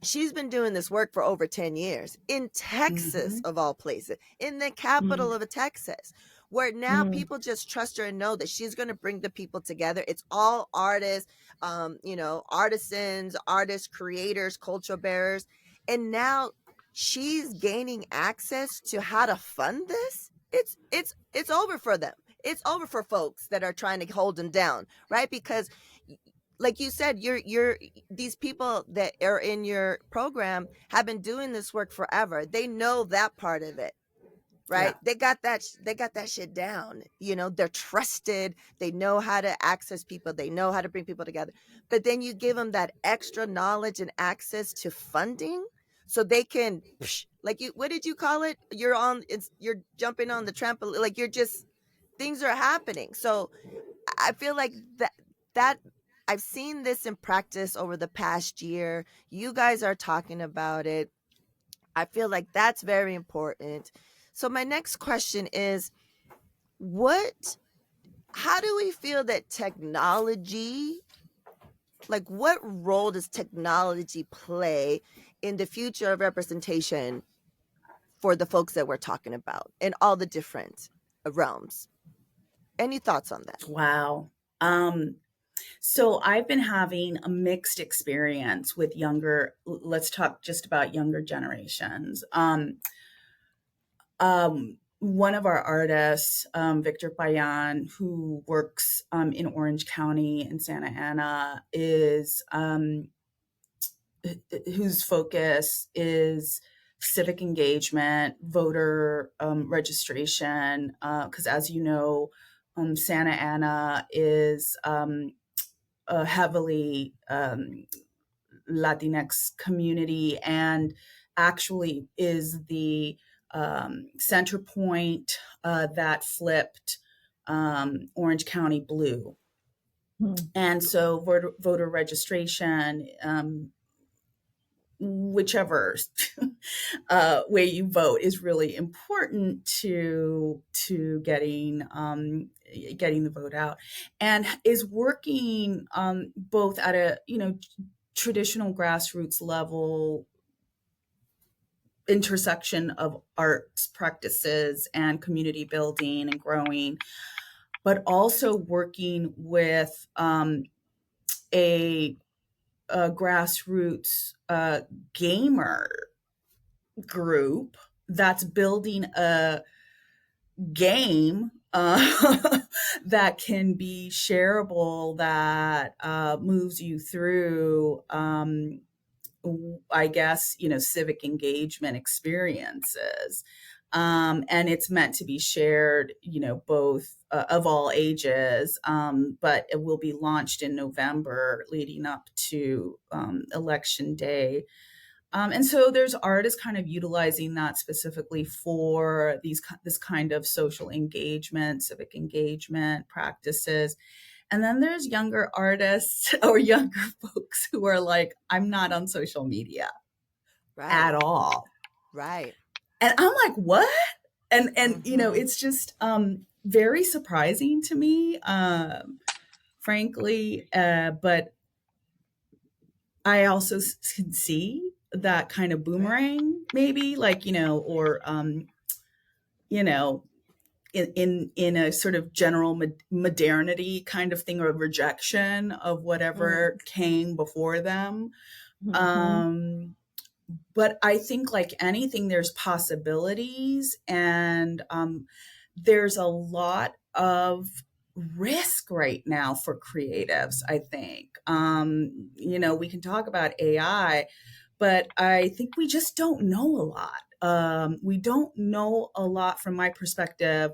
[SPEAKER 1] she's been doing this work for over 10 years in Texas,
[SPEAKER 2] Mm-hmm.
[SPEAKER 1] of all places, in the
[SPEAKER 3] Mm.
[SPEAKER 1] capital of Texas, where now
[SPEAKER 3] Mm.
[SPEAKER 1] people just trust her and know that she's going to bring the people together. It's all artists, artisans, artists, creators, cultural bearers. And now she's gaining access to how to fund this, it's over for them. It's over for folks that are trying to hold them down, right? Because like you said, you're these people that are in your program have been doing this work forever. They know that part of it, right?
[SPEAKER 2] Yeah.
[SPEAKER 1] They got that shit down. You know, they're trusted. They know how to access people. They know how to bring people together. But then you give them that extra knowledge and access to funding, so they can, like, you, what did you call it? You're jumping on the trampoline. Like, you're just, things are happening. So I feel like that I've seen this in practice over the past year. You guys are talking about it. I feel like that's very important. So my next question is, what how do we feel that technology, like, what role does technology play in the future of representation for the folks that we're talking about in all the different realms? Any thoughts on that?
[SPEAKER 2] Wow. Um, so I've been having a mixed experience with let's talk just about younger generations. One of our artists, Victor Payan, who works in Orange County in Santa Ana, is whose focus is civic engagement, voter registration, because as you know, Santa Ana is a heavily Latinx community, and actually is the center point that flipped Orange County blue. And so voter registration, whichever way you vote, is really important to getting the vote out, and is working both at a traditional grassroots level, intersection of arts practices and community building and growing, but also working with a grassroots gamer group that's building a game that can be shareable, that moves you through, I guess, civic engagement experiences. And it's meant to be shared, both of all ages, but it will be launched in November leading up to Election Day. And so there's artists kind of utilizing that specifically for this kind of social engagement, civic engagement practices. And then there's younger artists or younger folks who are like, I'm not on social media at all.
[SPEAKER 1] Right.
[SPEAKER 2] And I'm like, what? And it's just very surprising to me, frankly. But I also can see that kind of boomerang, maybe, like, or in a sort of general modernity kind of thing, or a rejection of whatever came before them. But I think, like anything, there's possibilities, and there's a lot of risk right now for creatives, I think. We can talk about AI, but I think we just don't know a lot. We don't know a lot, from my perspective,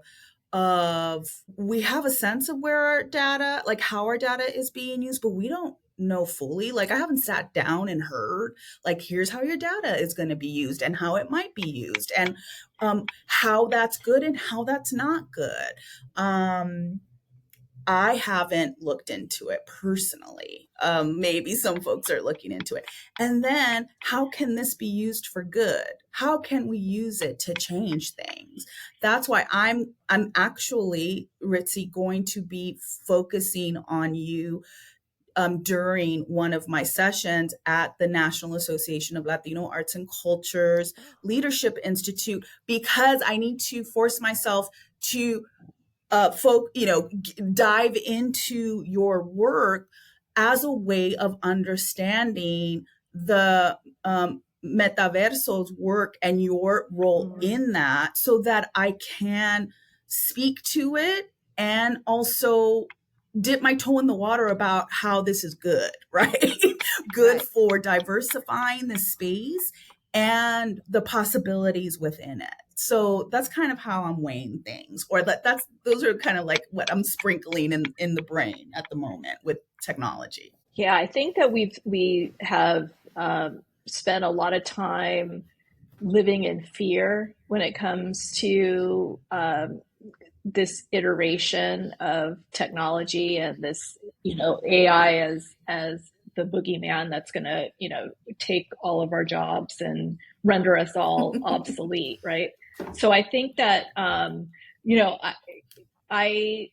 [SPEAKER 2] we have a sense of where our data, like how our data is being used, but we don't know fully. Like, I haven't sat down and heard, like, here's how your data is going to be used and how it might be used, and how that's good and how that's not good. I haven't looked into it personally. Maybe some folks are looking into it. And then, how can this be used for good? How can we use it to change things? That's why I'm actually, Ritzy, going to be focusing on you during one of my sessions at the National Association of Latino Arts and Cultures Leadership Institute, because I need to force myself to dive into your work as a way of understanding the Metaverso's work and your role in that, so that I can speak to it and also dip my toe in the water about how this is good, right? Good
[SPEAKER 1] Right.
[SPEAKER 2] for diversifying the space and the possibilities within it. So that's kind of how I'm weighing things, or those are kind of like what I'm sprinkling in the brain at the moment with technology.
[SPEAKER 3] Yeah, I think that we have spent a lot of time living in fear when it comes to this iteration of technology and this, AI as the boogeyman that's going to, take all of our jobs and render us all obsolete, right? So I think that, I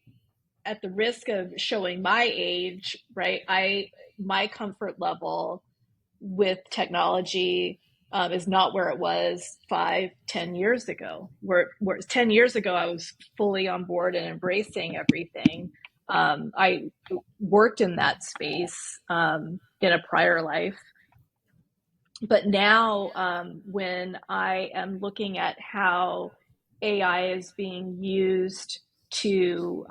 [SPEAKER 3] at the risk of showing my age, right? My comfort level with technology is not where it was 5-10 years ago. Where 10 years ago, I was fully on board and embracing everything. I worked in that space in a prior life. But now, when I am looking at how AI is being used to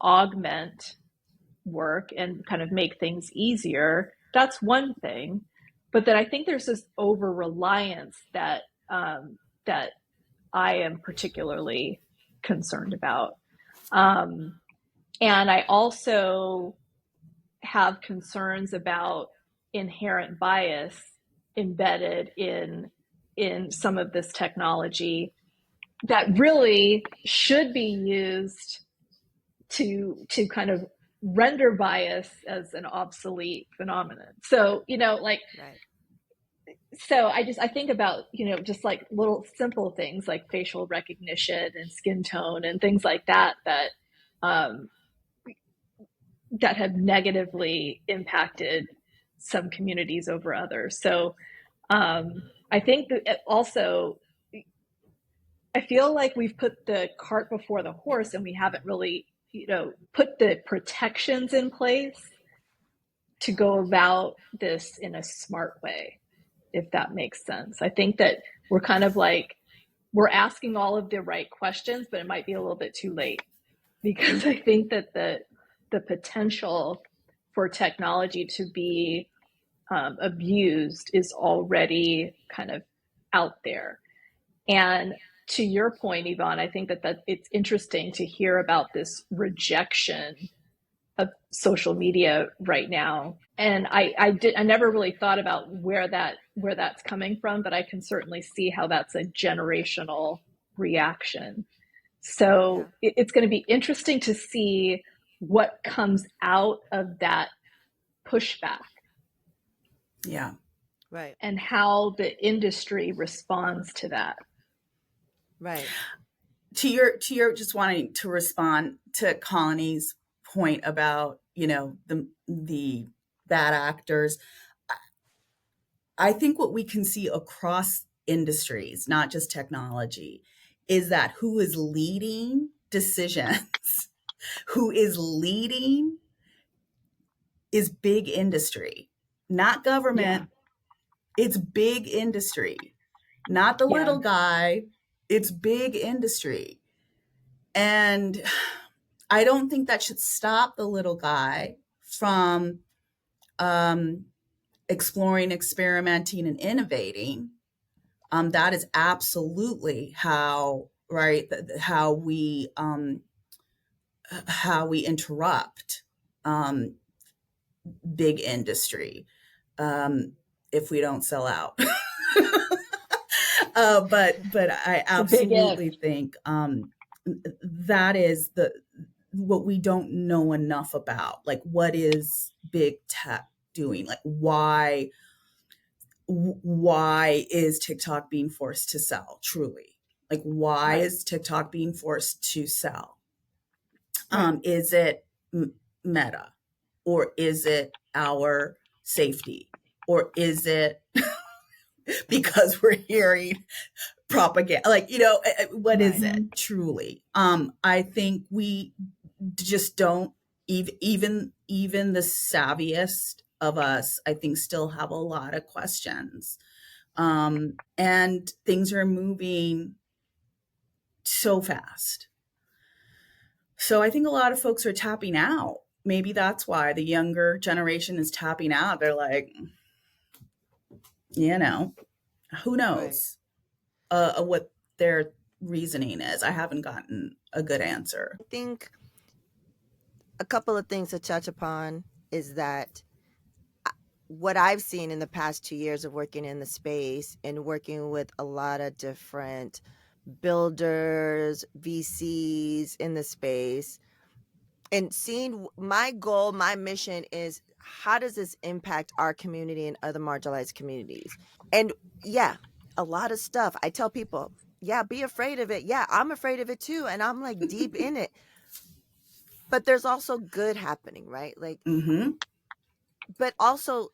[SPEAKER 3] augment work and kind of make things easier, that's one thing. But then I think there's this over reliance that I am particularly concerned about, and I also have concerns about inherent bias embedded in some of this technology that really should be used to kind of render bias as an obsolete phenomenon. So, like,
[SPEAKER 1] Right.
[SPEAKER 3] so I think about, just like little simple things like facial recognition and skin tone and things like um, that have negatively impacted some communities over others. So I think that also, I feel like we've put the cart before the horse and we haven't really, put the protections in place to go about this in a smart way, if that makes sense. I think that we're kind of like, we're asking all of the right questions, but it might be a little bit too late, because I think that the potential for technology to be abused is already kind of out there. And to your point, Evonne, I think that it's interesting to hear about this rejection of social media right now. And I never really thought about where that's coming from, but I can certainly see how that's a generational reaction.
[SPEAKER 1] Yeah.
[SPEAKER 3] So it's going to be interesting to see what comes out of that pushback
[SPEAKER 2] Yeah.
[SPEAKER 1] Right.
[SPEAKER 3] and how the industry responds to that.
[SPEAKER 1] Right.
[SPEAKER 2] To your just wanting to respond to Colony's point about, the bad actors. I think what we can see across industries, not just technology, is that who is leading decisions, who is leading is big industry, not government.
[SPEAKER 3] Yeah.
[SPEAKER 2] It's big industry, not the
[SPEAKER 3] Yeah.
[SPEAKER 2] little guy. It's big industry. And I don't think that should stop the little guy from exploring, experimenting, and innovating. That is absolutely how, right, how we interrupt big industry if we don't sell out. But I
[SPEAKER 3] It's a big if.
[SPEAKER 2] absolutely think that is what we don't know enough about. Like, what is big tech doing? Like, why is TikTok being forced to sell? Truly, like, why
[SPEAKER 3] Right.
[SPEAKER 2] is TikTok being forced to sell?
[SPEAKER 3] Right.
[SPEAKER 2] Is it Meta, or is it our safety, or is it because we're hearing propaganda? Like, what is
[SPEAKER 3] Right.
[SPEAKER 2] it truly? I think we just don't, even the savviest of us, I think, still have a lot of questions And things are moving so fast. So I think a lot of folks are tapping out. Maybe that's why the younger generation is tapping out. They're like, you know, who
[SPEAKER 1] Right.
[SPEAKER 2] knows what their reasoning is. I haven't gotten a good answer.
[SPEAKER 1] I think a couple of things to touch upon is that what I've seen in the past 2 years of working in the space and working with a lot of different builders, VCs in the space, and seeing my goal, my mission is how does this impact our community and other marginalized communities? And yeah, a lot of stuff. I tell people, yeah, be afraid of it. Yeah, I'm afraid of it too. And I'm like deep in it. But there's also good happening, right? Like,
[SPEAKER 2] Mm-hmm.
[SPEAKER 1] but also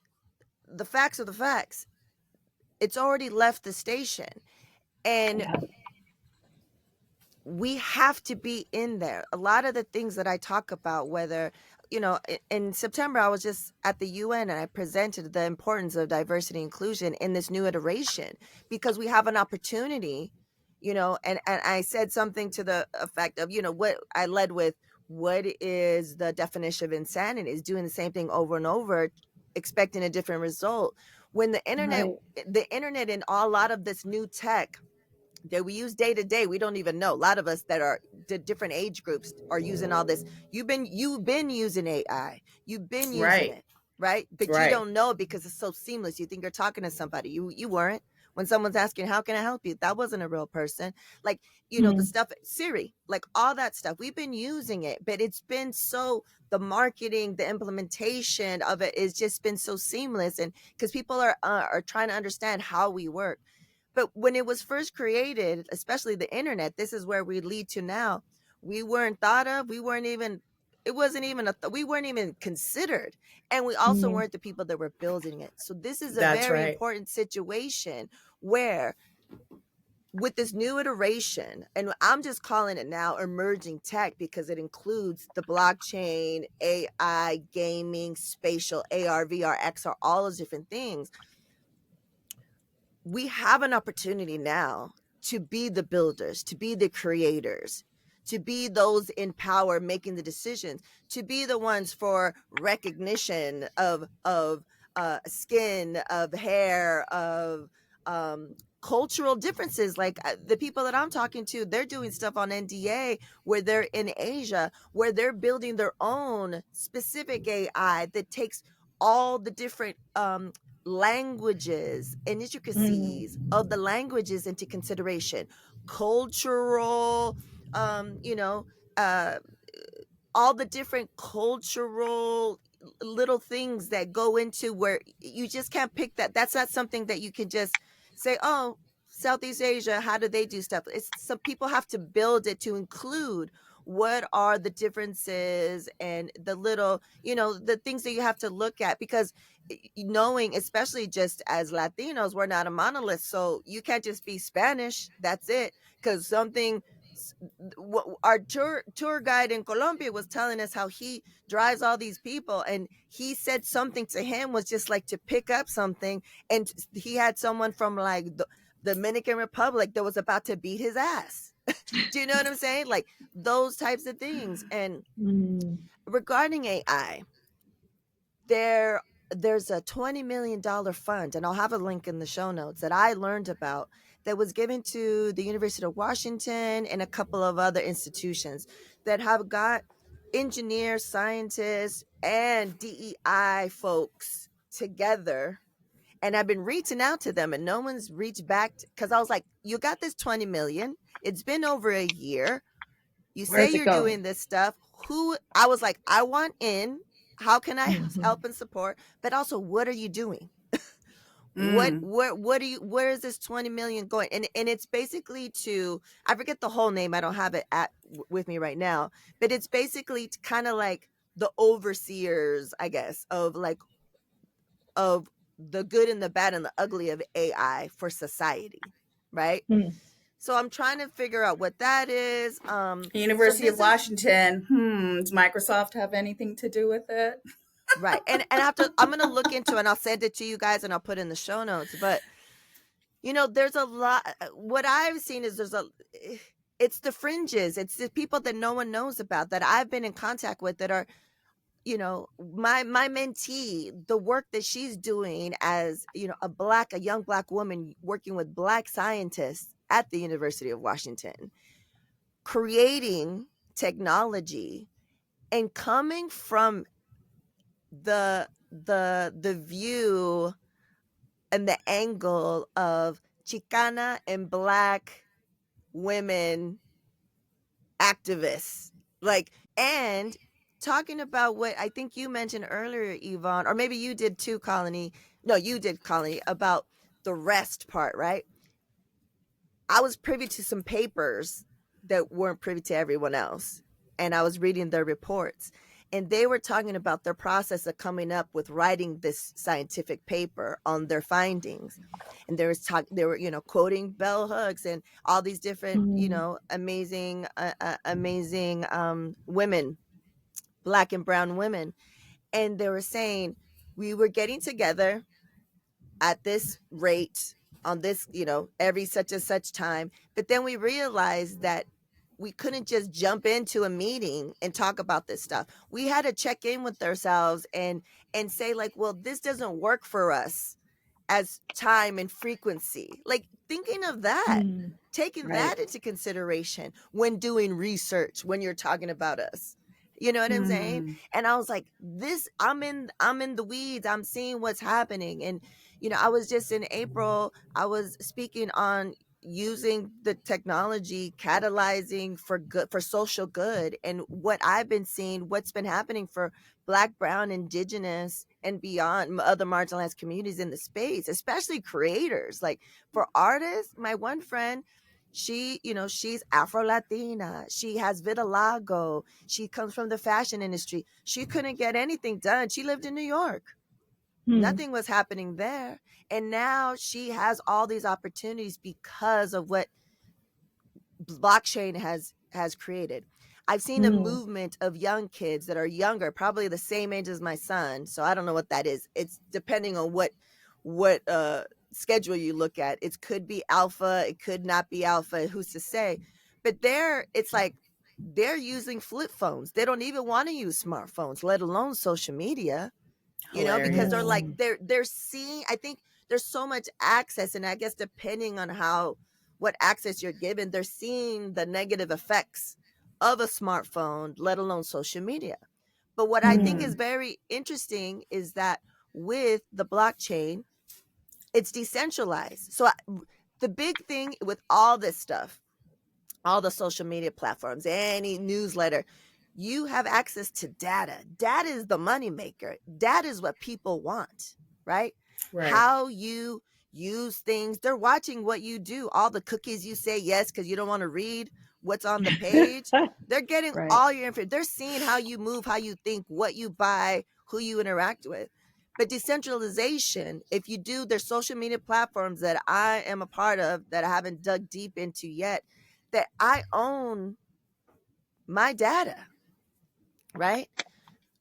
[SPEAKER 1] the facts are the facts. It's already left the station. And
[SPEAKER 2] Yeah.
[SPEAKER 1] we have to be in there. A lot of the things that I talk about, whether, in September, I was just at the UN and I presented the importance of diversity and inclusion in this new iteration because we have an opportunity, and I said something to the effect of, what I led with, what is the definition of insanity? Is doing the same thing over and over, expecting a different result. When
[SPEAKER 3] Right.
[SPEAKER 1] the internet and a lot of this new tech that we use day to day, we don't even know. A lot of us that are different age groups are using all this. You've been using AI. You've been using
[SPEAKER 2] Right.
[SPEAKER 1] it, right? But you
[SPEAKER 2] Right.
[SPEAKER 1] don't know because it's so seamless. You think you're talking to somebody. You weren't. When someone's asking, how can I help you? That wasn't a real person. Like, the
[SPEAKER 3] Mm.
[SPEAKER 1] stuff, Siri, like all that stuff. We've been using it, but it's been so, the marketing, the implementation of it has just been so seamless. And because people are trying to understand how we work. But when it was first created, especially the internet, this is where we lead to now. We weren't thought of. We weren't even, it wasn't even, we weren't even considered. And we also
[SPEAKER 3] Mm.
[SPEAKER 1] weren't the people that were building it. So this is a
[SPEAKER 2] That's
[SPEAKER 1] very
[SPEAKER 2] right.
[SPEAKER 1] important situation where with this new iteration, and I'm just calling it now emerging tech because it includes the blockchain, AI, gaming, spatial, AR, VR, XR, all those different things. We have an opportunity now to be the builders, to be the creators, to be those in power making the decisions, to be the ones for recognition of skin, of hair, of cultural differences. Like the people that I'm talking to, they're doing stuff on NDA where they're in Asia, where they're building their own specific AI that takes all the different languages and
[SPEAKER 3] Mm.
[SPEAKER 1] intricacies of the languages into consideration, cultural, uh, all the different cultural little things that go into where you just can't pick that. That's not something that you can just say, oh, Southeast Asia, how do they do stuff? It's some people have to build it to include what are the differences and the little, the things that you have to look at because knowing, especially just as Latinos, we're not a monolith. So you can't just be Spanish. That's it. Because something, our tour guide in Colombia was telling us how he drives all these people, and he said something to him was just like to pick up something, and he had someone from like the Dominican Republic that was about to beat his ass. Do you know what I'm saying? Like those types of things. And
[SPEAKER 3] Mm.
[SPEAKER 1] regarding AI, there's a $20 million fund, and I'll have a link in the show notes, that I learned about that was given to the University of Washington and a couple of other institutions that have got engineers, scientists, and DEI folks together. And I've been reaching out to them and no one's reached back because I was like, you got this 20 million. It's been over a year. You say
[SPEAKER 3] Where's it
[SPEAKER 1] you're
[SPEAKER 3] going?
[SPEAKER 1] doing this stuff. I was like, I want in. How can I
[SPEAKER 3] Mhm.
[SPEAKER 1] help and support? But also, what are you doing?
[SPEAKER 2] Mm.
[SPEAKER 1] Where is this 20 million going? And it's basically to, I forget the whole name. I don't have it with me right now, but it's basically kind of like the overseers, I guess, of the good and the bad and the ugly of AI for society. Right.
[SPEAKER 3] Mm.
[SPEAKER 1] So I'm trying to figure out what that is. So
[SPEAKER 2] University of
[SPEAKER 1] this is
[SPEAKER 2] Washington. Does Microsoft have anything to do with it?
[SPEAKER 1] right. And I'm going to look into it and I'll send it to you guys and I'll put in the show notes. But there's a lot. What I've seen is it's the fringes. It's the people that no one knows about that I've been in contact with that are, my mentee, the work that she's doing as, a young Black woman working with Black scientists at the University of Washington, creating technology and coming from the view and the angle of Chicana and Black women activists, and talking about what I think you mentioned earlier, Evonne, or maybe you did too, Colony. No, you did, Colony, about the rest part, right? I was privy to some papers that weren't privy to everyone else, and I was reading their reports, and they were talking about their process of coming up with writing this scientific paper on their findings. And they were, quoting bell hooks and all these different, amazing women, Black and brown women. And they were saying, we were getting together at this rate on this, every such and such time. But then we realized that we couldn't just jump into a meeting and talk about this stuff. We had to check in with ourselves and say, like, well, this doesn't work for us as time and frequency. Like, thinking of that, taking that into consideration when doing research, when you're talking about us. You know what I'm saying? And I was like, I'm in the weeds. I'm seeing what's happening. And, I was just in April, I was speaking on using the technology, catalyzing for social good. And what I've been seeing, what's been happening for Black, brown, Indigenous, and beyond other marginalized communities in the space, especially creators. Like, for artists, my one friend, she's Afro-Latina. She has vitiligo. She comes from the fashion industry. She couldn't get anything done. She lived in New York. Nothing was happening there. And now she has all these opportunities because of what blockchain has created. I've seen a movement of young kids that are younger, probably the same age as my son. So I don't know what that is. It's depending on what schedule you look at. It could be alpha, it could not be alpha, who's to say? But it's like they're using flip phones. They don't even want to use smartphones, let alone social media. Because they're like they're seeing, I think there's so much access, and I guess depending on what access you're given, they're seeing the negative effects of a smartphone, let alone social media. But what I think is very interesting is that with the blockchain, it's decentralized. So the big thing with all this stuff, all the social media platforms, any newsletter, you have access to data. Data is the moneymaker. Data is what people want, right? How you use things. They're watching what you do. All the cookies you say yes because you don't want to read what's on the page. They're getting all your information. They're seeing how you move, how you think, what you buy, who you interact with. But decentralization, if you do, there's social media platforms that I am a part of that I haven't dug deep into yet, that I own my data, right?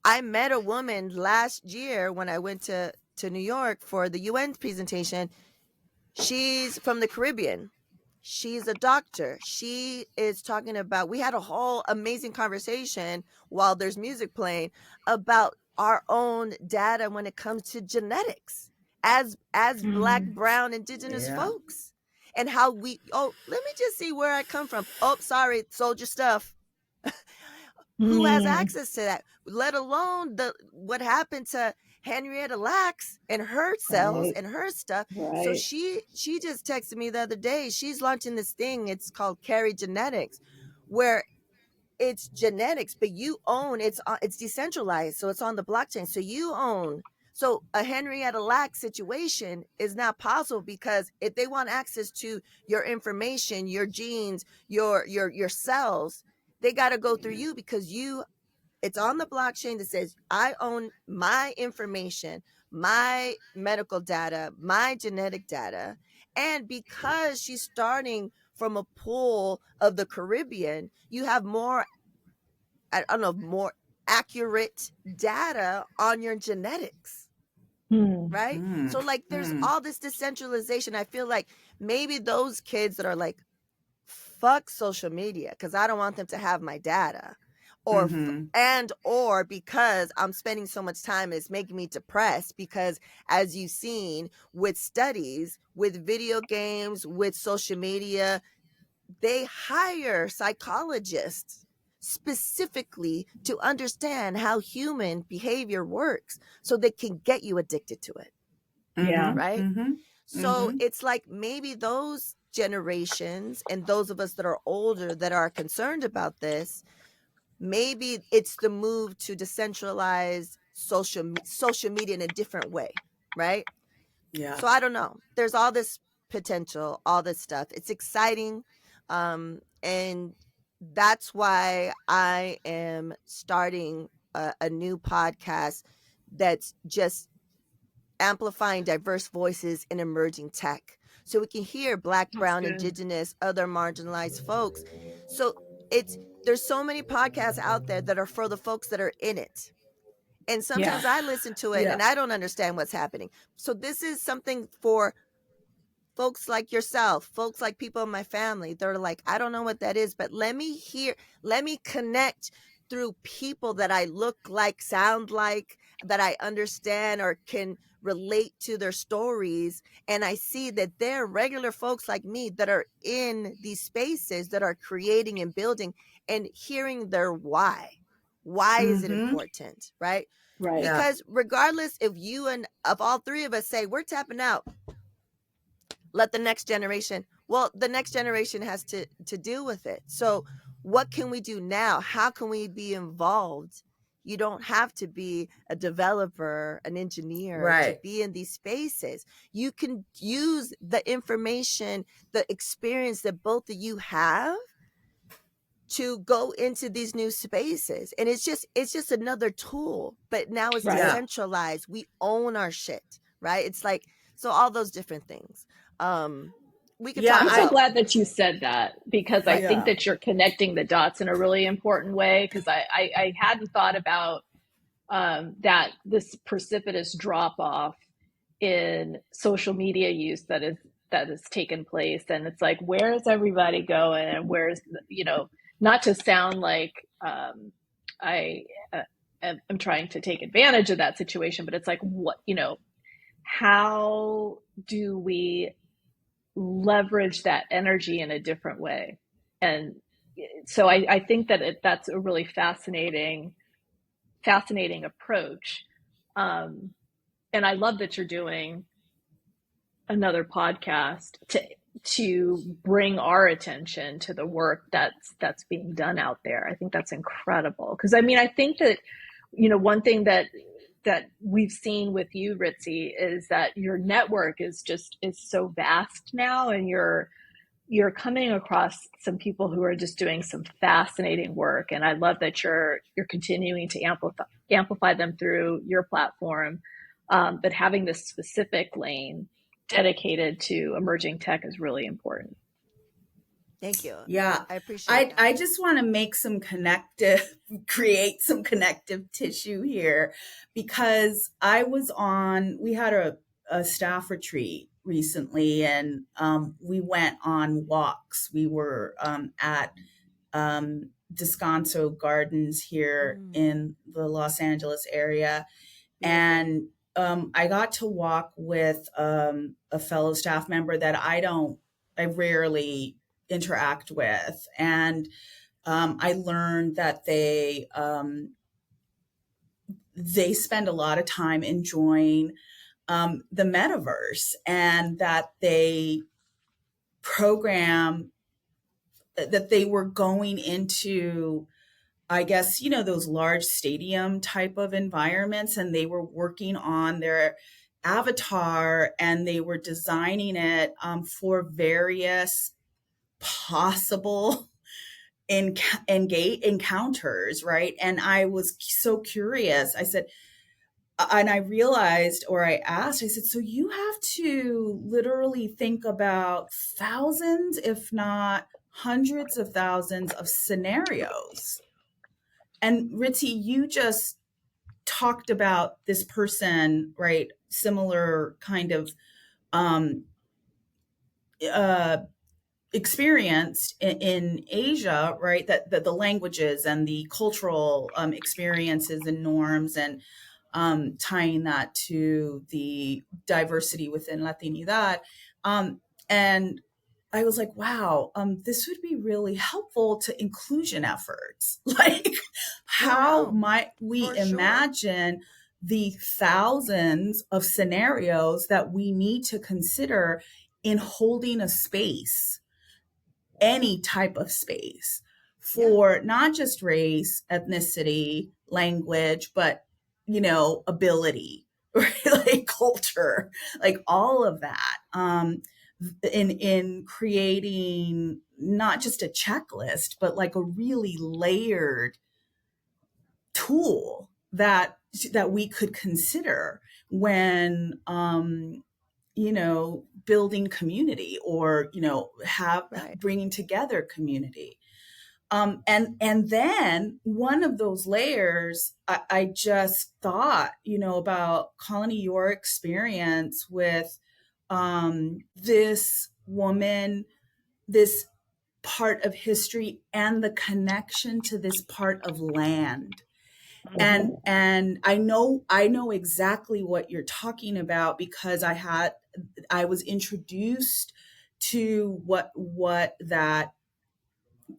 [SPEAKER 1] I met a woman last year when I went to New York for the UN presentation. She's from the Caribbean. She's a doctor. She is talking about, we had a whole amazing conversation while there's music playing about our own data when it comes to genetics as Black, brown, Indigenous folks, and how let me just see where I come from. Oh, sorry, sold your stuff. Who has access to that? Let alone what happened to Henrietta Lacks and her cells and her stuff. So she just texted me the other day. She's launching this thing. It's called care.Genetics, where it's genetics, but you own it's decentralized, so it's on the blockchain. So you own. So a Henrietta Lacks situation is not possible because if they want access to your information, your genes, your cells, they got to go through you because it's on the blockchain that says I own my information, my medical data, my genetic data. And because she's starting from a pool of the Caribbean, you have more accurate data on your genetics. right? So like there's all this decentralization. I feel like maybe those kids that are like, fuck social media because I don't want them to have my data, or or because I'm spending so much time, it's making me depressed because, as you've seen with studies, with video games, with social media, they hire psychologists specifically to understand how human behavior works so they can get you addicted to it.
[SPEAKER 2] Yeah.
[SPEAKER 1] Right. So it's like maybe those generations and those of us that are older that are concerned about this, maybe it's the move to decentralize social media in a different way, right?
[SPEAKER 2] Yeah.
[SPEAKER 1] So I don't know. There's all this potential, all this stuff. It's exciting. And that's why I am starting a new podcast that's just amplifying diverse voices in emerging tech. So we can hear Black, Brown, Indigenous, other marginalized folks. So there's so many podcasts out there that are for the folks that are in it. And sometimes I listen to it and I don't understand what's happening. So this is something for folks like yourself, folks like people in my family. They're like, I don't know what that is, but let me connect through people that I look like, sound like, that I understand or can relate to their stories. And I see that they're regular folks like me that are in these spaces that are creating and building, and hearing their why. Why is it important, right?
[SPEAKER 3] Right.
[SPEAKER 1] Because regardless if you and of all three of us say we're tapping out, let the next generation, well, the next generation has to deal with it. So what can we do now? How can we be involved? You don't have to be a developer, an engineer to be in these spaces. You can use the information, the experience that both of you have to go into these new spaces. And it's just another tool, but now it's decentralized. We own our shit, right? It's like, so all those different things. We could talk
[SPEAKER 3] I'm
[SPEAKER 1] about.
[SPEAKER 3] so glad that you said that, because I think that you're connecting the dots in a really important way, because I hadn't thought about that this precipitous drop off in social media use that has taken place. And it's like, where is everybody going? And where's, not to sound like I'm trying to take advantage of that situation, but it's like, what, how do we leverage that energy in a different way? And so I think that that's a really fascinating approach. And I love that you're doing another podcast to bring our attention to the work that's being done out there. I think that's incredible. Because I think that, one thing that we've seen with you, Ritzy, is that your network is so vast now, and you're coming across some people who are just doing some fascinating work. And I love that you're continuing to amplify them through your platform. But having this specific lane dedicated to emerging tech is really important.
[SPEAKER 1] Thank you.
[SPEAKER 2] Yeah.
[SPEAKER 1] I appreciate that.
[SPEAKER 2] I just want to create some connective tissue here, because we had a staff retreat recently, and we went on walks. We were at Descanso Gardens here in the Los Angeles area. Beautiful. And I got to walk with a fellow staff member that I rarely interact with. And I learned that they spend a lot of time enjoying the metaverse, and that they program that they were going into, I guess, those large stadium type of environments, and they were working on their avatar, and they were designing it for various possible encounters, right? And I was so curious. I said, and I realized, or I asked, I said, so you have to literally think about thousands, if not hundreds of thousands of scenarios. And Ritzy, you just talked about this person, right? Similar kind of um, uh, experienced in Asia, right? That the languages and the cultural experiences and norms, and tying that to the diversity within Latinidad. And I was like, wow, this would be really helpful to inclusion efforts. Like, how might we imagine the thousands of scenarios that we need to consider in holding a space, any type of space, for not just race, ethnicity, language, but, ability, right? Like culture, like all of that. In creating not just a checklist, but like a really layered tool that we could consider when building community, or have bringing together community. And then one of those layers, I just thought, about Colony, your experience with this woman, this part of history, and the connection to this part of land. And I know exactly what you're talking about, because I was introduced to what that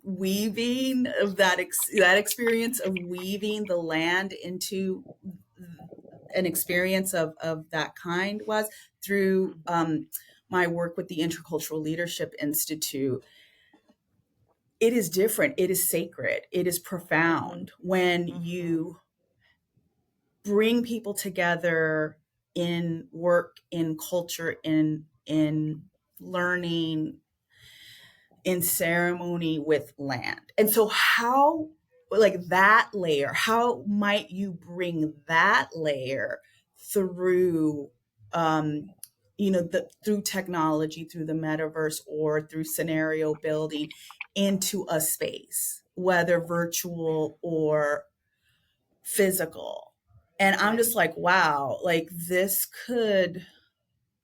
[SPEAKER 2] weaving of that experience of weaving the land into an experience of that kind was through my work with the Intercultural Leadership Institute. It is different. It is sacred. It is profound when you bring people together in work, in culture, in learning, in ceremony with land. And so how, like that layer, how might you bring that layer through through technology, through the metaverse, or through scenario building into a space, whether virtual or physical? And I'm just like, wow, like this could,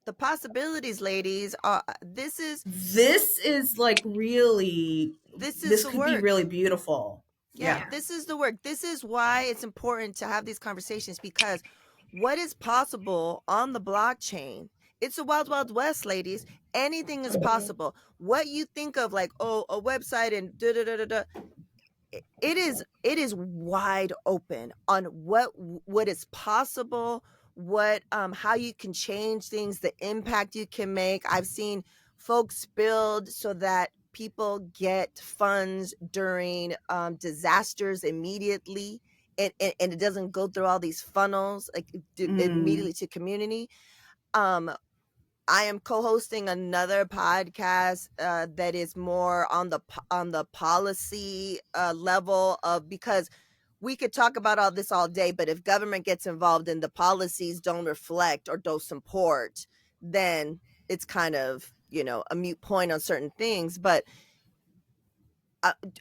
[SPEAKER 1] the possibilities, ladies, are this is
[SPEAKER 2] like really, this could be really beautiful.
[SPEAKER 1] Yeah, this is the work. This is why it's important to have these conversations, because what is possible on the blockchain, it's a wild, wild west, ladies. Anything is possible. What you think of like, oh, a website and da da da da da, it is wide open on what is possible, what how you can change things, the impact you can make. I've seen folks build so that people get funds during disasters immediately, and it doesn't go through all these funnels, like immediately to community. I am co-hosting another podcast that is more on the policy level of, because we could talk about all this all day, but if government gets involved and the policies don't reflect or don't support, then it's kind of, a moot point on certain things. But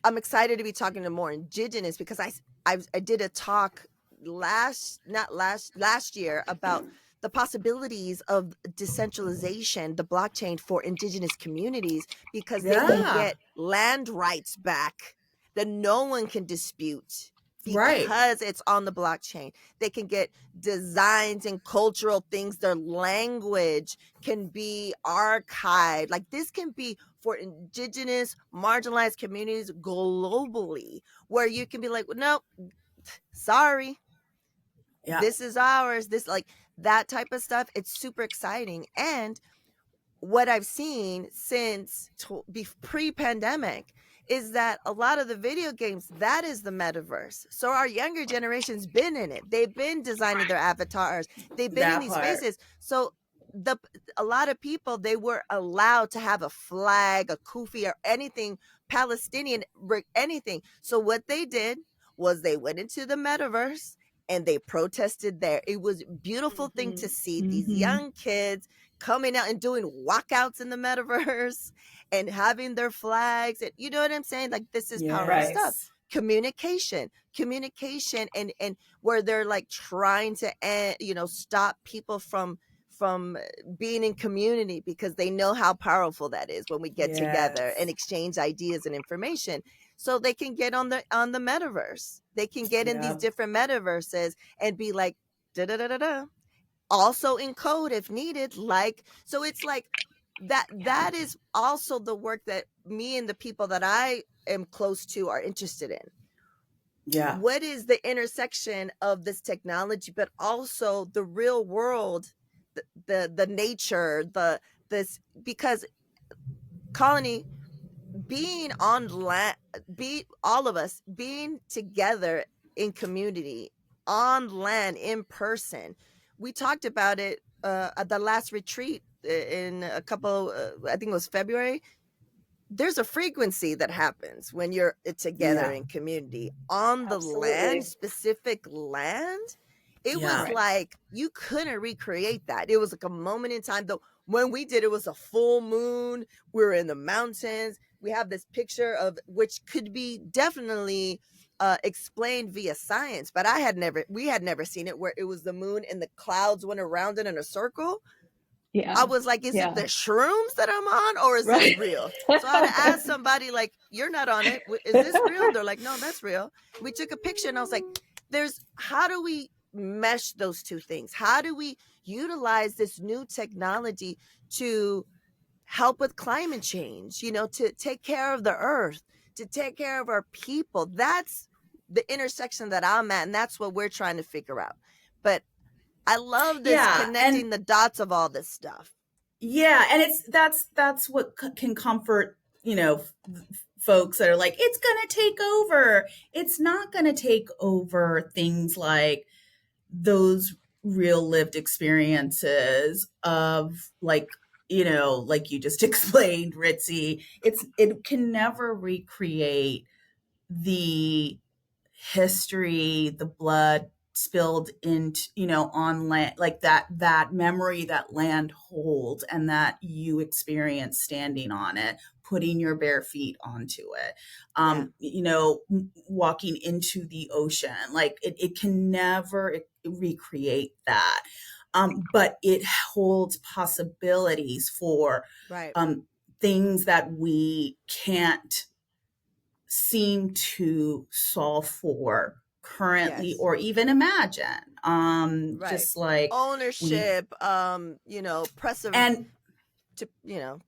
[SPEAKER 1] I'm excited to be talking to more indigenous, because I did a talk last year about the possibilities of decentralization, the blockchain for indigenous communities, because they can get land rights back that no one can dispute because it's on the blockchain. They can get designs and cultural things. Their language can be archived. Like, this can be for indigenous, marginalized communities globally, where you can be like, no, sorry, this is ours. This, like, that type of stuff. It's super exciting. And what I've seen since pre-pandemic is that a lot of the video games, that is the metaverse. So our younger generation's been in it. They've been designing their avatars. They've been in these spaces. So a lot of people, they were allowed to have a flag, a kufi, or anything Palestinian, anything. So what they did was they went into the metaverse and they protested there. It was a beautiful thing to see these young kids coming out and doing walkouts in the metaverse and having their flags. And you know what I'm saying? Like, this is powerful stuff. communication and where they're like trying to stop people from being in community, because they know how powerful that is when we get together and
[SPEAKER 2] Yes.
[SPEAKER 1] exchange ideas and information, so they can get on the metaverse. They can get in these
[SPEAKER 2] Yeah.
[SPEAKER 1] different metaverses and be like da da da da da, also in code if needed. Like, so it's like that is also the work that me and the people that I am close to are interested in.
[SPEAKER 2] Yeah.
[SPEAKER 1] What is the intersection of this technology, but also the real world, the nature, this, because Colony, being on land, all of us being together in community, on land, in person. We talked about it at the last retreat in a couple, I think it was February. There's a frequency that happens when you're together
[SPEAKER 2] Yeah.
[SPEAKER 1] in community on the land,
[SPEAKER 2] Absolutely.
[SPEAKER 1] specific land. It
[SPEAKER 2] Yeah.
[SPEAKER 1] was like you couldn't recreate that. It was like a moment in time. Though when we did, it was a full moon. We were in the mountains. We have this picture of which could be definitely explained via science, but we had never seen it where it was the moon and the clouds went around it in a circle. I
[SPEAKER 3] Yeah.
[SPEAKER 1] was like, is it
[SPEAKER 3] Yeah.
[SPEAKER 1] the shrooms that I'm on, or is this
[SPEAKER 3] Right.
[SPEAKER 1] real? So I had to ask somebody, like, you're not on it. Is this real? They're like, no, that's real. We took a picture and I was like, how do we mesh those two things? How do we utilize this new technology to help with climate change, to take care of the earth, to take care of our people? That's the intersection that I'm at. And that's what we're trying to figure out. But I love this
[SPEAKER 2] Yeah.
[SPEAKER 1] connecting
[SPEAKER 2] And
[SPEAKER 1] the dots of all this stuff.
[SPEAKER 2] yeah, and that's what can comfort, folks that are like, it's going to take over. It's not going to take over things like those real lived experiences of, like, like you just explained, Ritzy. It can never recreate the history, the blood spilled into, on land, like that memory that land holds and that you experience standing on it, putting your bare feet onto it, walking into the ocean. Like it can never recreate that. But it holds possibilities for
[SPEAKER 1] Right.
[SPEAKER 2] things that we can't seem to solve for currently,
[SPEAKER 1] Yes.
[SPEAKER 2] or even imagine.
[SPEAKER 1] Right.
[SPEAKER 2] Just like we
[SPEAKER 1] Ownership,
[SPEAKER 2] and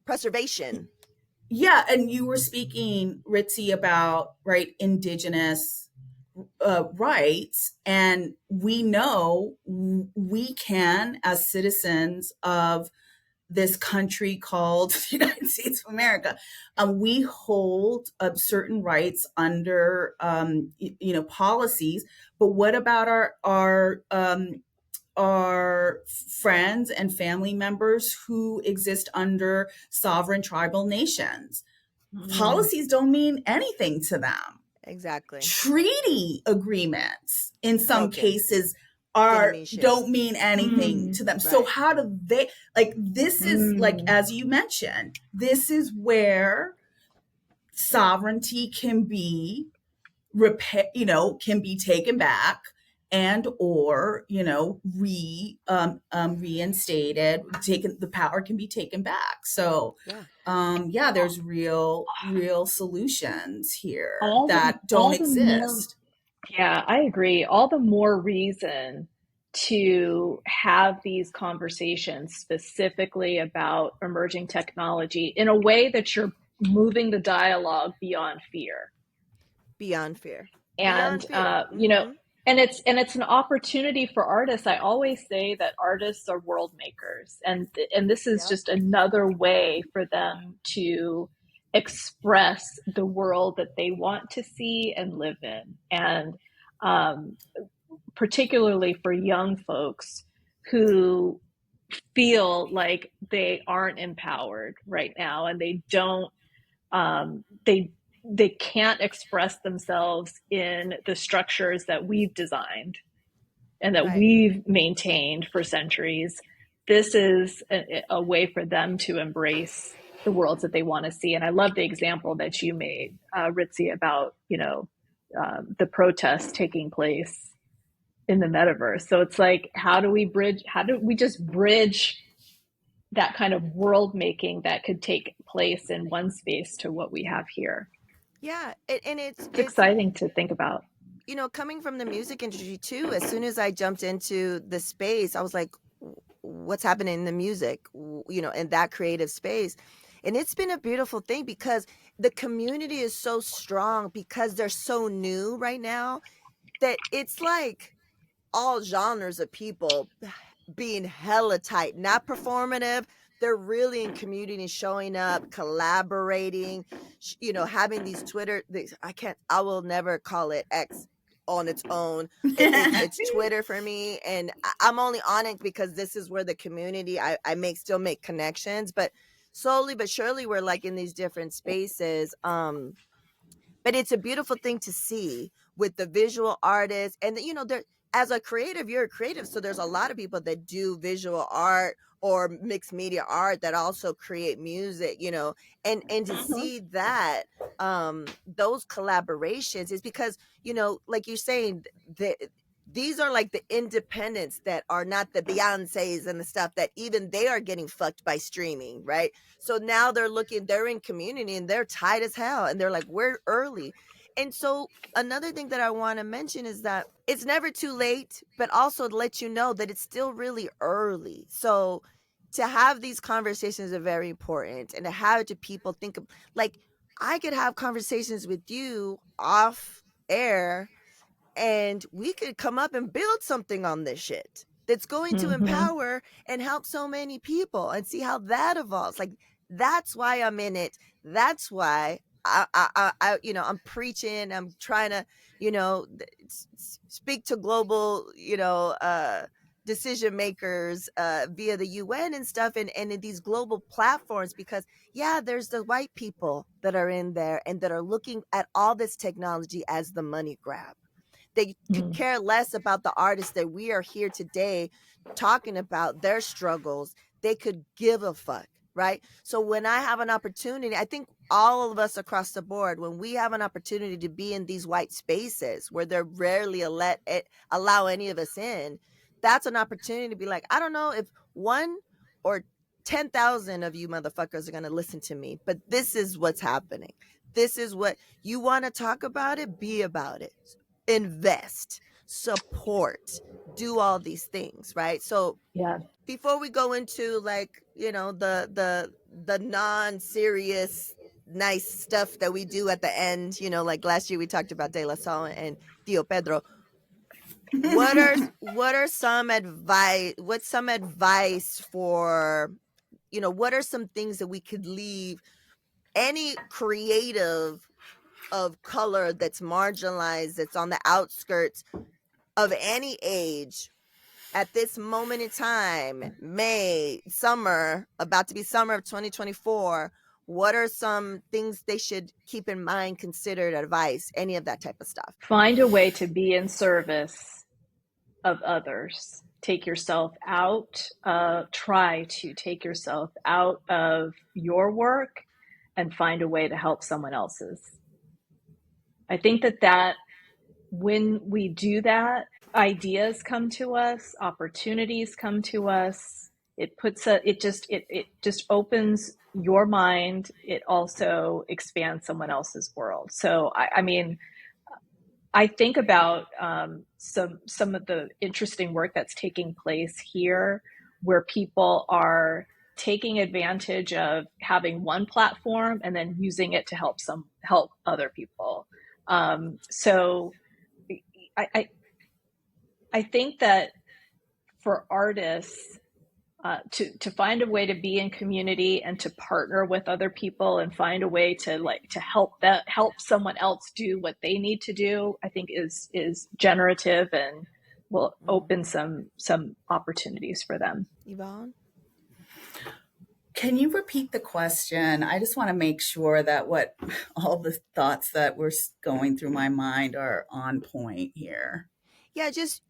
[SPEAKER 1] preservation.
[SPEAKER 2] yeah, and you were speaking, Ritzy, about indigenous rights, and we know we can, as citizens of this country called the United States of America, we hold certain rights under policies. But what about our friends and family members who exist under sovereign tribal nations? Policies don't mean anything to them.
[SPEAKER 1] Exactly.
[SPEAKER 2] Treaty agreements in some
[SPEAKER 1] Token.
[SPEAKER 2] cases
[SPEAKER 1] Didn't mean shit.
[SPEAKER 2] don't mean anything to them. So
[SPEAKER 1] Right.
[SPEAKER 2] how do they, like, this is like, as you mentioned, this is where sovereignty can be can be taken back and or reinstated. The power can be taken back. So there's real solutions here that don't exist.
[SPEAKER 3] Yeah, I agree. All the more reason to have these conversations specifically about emerging technology in a way that you're moving the dialogue beyond fear.
[SPEAKER 1] Beyond fear.
[SPEAKER 3] And
[SPEAKER 1] Mm-hmm.
[SPEAKER 3] and it's an opportunity for artists. I always say that artists are world makers, and this is just another way for them to express the world that they want to see and live in. And particularly for young folks who feel like they aren't empowered right now, and they don't they can't express themselves in the structures that we've designed and that we've maintained for centuries. This is a way for them to embrace the worlds that they want to see. And I love the example that you made, Ritzy, about, the protests taking place in the metaverse. So it's like, how do we just bridge that kind of world making that could take place in one space to what we have here?
[SPEAKER 1] Yeah, and
[SPEAKER 3] It's exciting to think about.
[SPEAKER 1] Coming from the music industry too, as soon as I jumped into the space, I was like, what's happening in the music, in that creative space. And it's been a beautiful thing because the community is so strong because they're so new right now that it's like all genres of people being hella tight, not performative. They're really in community, showing up, collaborating, having these I will never call it X on its own. It's Twitter for me. And I'm only on it because this is where the community, I still make connections, but slowly but surely we're like in these different spaces. But it's a beautiful thing to see with the visual artists. And there, as a creative, you're a creative, so there's a lot of people that do visual art or mixed media art that also create music, and to see that those collaborations is because, like you're saying, that these are like the independents that are not the Beyoncés and the stuff that even they are getting fucked by streaming, right? So now they're in community and they're tight as hell and they're like, we're early. And so another thing that I want to mention is that it's never too late, but also to let you know that it's still really early. So to have these conversations are very important, and to have to people think of, like, I could have conversations with you off air and we could come up and build something on this shit that's going to empower and help so many people, and see how that evolves. Like, that's why I'm in it. That's why I'm preaching. I'm trying to, speak to global, decision makers via the UN and stuff, and in these global platforms, because there's the white people that are in there and that are looking at all this technology as the money grab. They could care less about the artists that we are here today talking about their struggles. They could give a fuck, right? So when I have an opportunity, I think all of us across the board, when we have an opportunity to be in these white spaces where they're rarely allow any of us in, that's an opportunity to be like, I don't know if 1 or 10,000 of you motherfuckers are going to listen to me, but this is what's happening. This is what you want to talk about it, be about it. Invest, support, do all these things, right? So before we go into, like, the non-serious nice stuff that we do at the end, like last year we talked about De La Salle and Tio Pedro, what are some advice for, what are some things that we could leave any creative of color that's marginalized, that's on the outskirts of any age at this moment in time, summer, about to be summer of 2024, what are some things they should keep in mind, considered, advice, any of that type of stuff?
[SPEAKER 3] Find a way to be in service of others. Take yourself out, try to take yourself out of your work and find a way to help someone else's. I think that when we do that, ideas come to us, opportunities come to us. It just opens your mind. It also expands someone else's world. So I mean, I think about some of the interesting work that's taking place here, where people are taking advantage of having one platform and then using it to help other people. So I think that for artists, to find a way to be in community and to partner with other people and find a way to help someone else do what they need to do, I think is generative and will open some opportunities for them.
[SPEAKER 1] Evonne?
[SPEAKER 2] Can you repeat the question? I just want to make sure that all the thoughts that were going through my mind are on point here.
[SPEAKER 1] Yeah, just,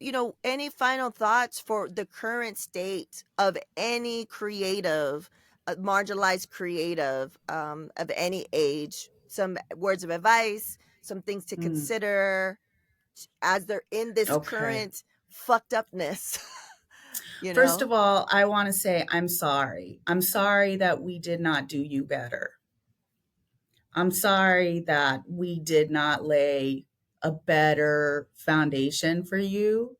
[SPEAKER 1] any final thoughts for the current state of any creative, marginalized creative, of any age, some words of advice, some things to consider as they're in this current fucked upness.
[SPEAKER 2] First of all, I want to say I'm sorry. I'm sorry that we did not do you better. I'm sorry that we did not lay a better foundation for you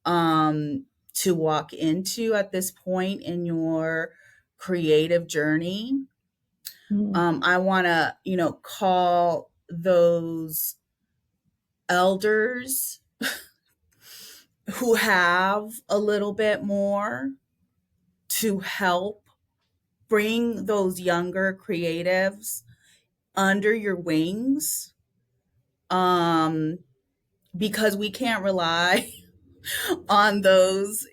[SPEAKER 2] to walk into at this point in your creative journey. I want to, call those elders who have a little bit more to help bring those younger creatives under your wings, because we can't rely on those,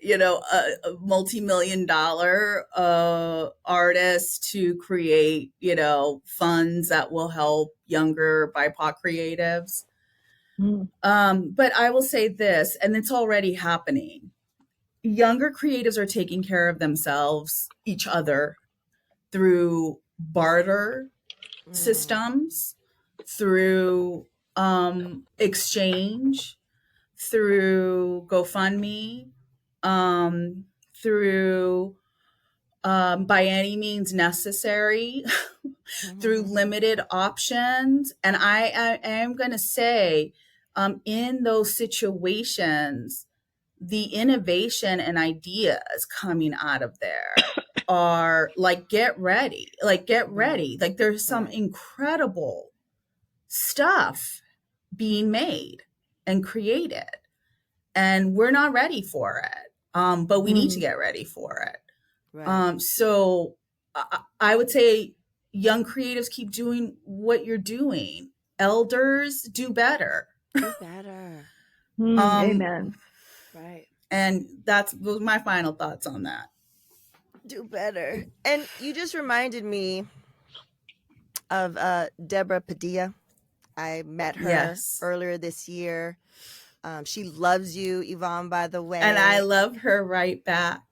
[SPEAKER 2] multi-million-dollar artists to create, funds that will help younger BIPOC creatives. But I will say this, and it's already happening. Younger creatives are taking care of themselves, each other, through barter systems, through exchange, through GoFundMe, through by any means necessary, through limited options. And I am going to say, in those situations, the innovation and ideas coming out of there are like, get ready. Like there's some incredible stuff being made and created, and we're not ready for it. But we need to get ready for it. Right. So I would say young creatives, keep doing what you're doing. Elders, do better.
[SPEAKER 1] Do better.
[SPEAKER 3] Amen.
[SPEAKER 1] Right.
[SPEAKER 2] And those are my final thoughts on that.
[SPEAKER 1] Do better. And you just reminded me of Deborah Padilla. I met her earlier this year. She loves you, Evonne, by the way.
[SPEAKER 2] And I love her right back.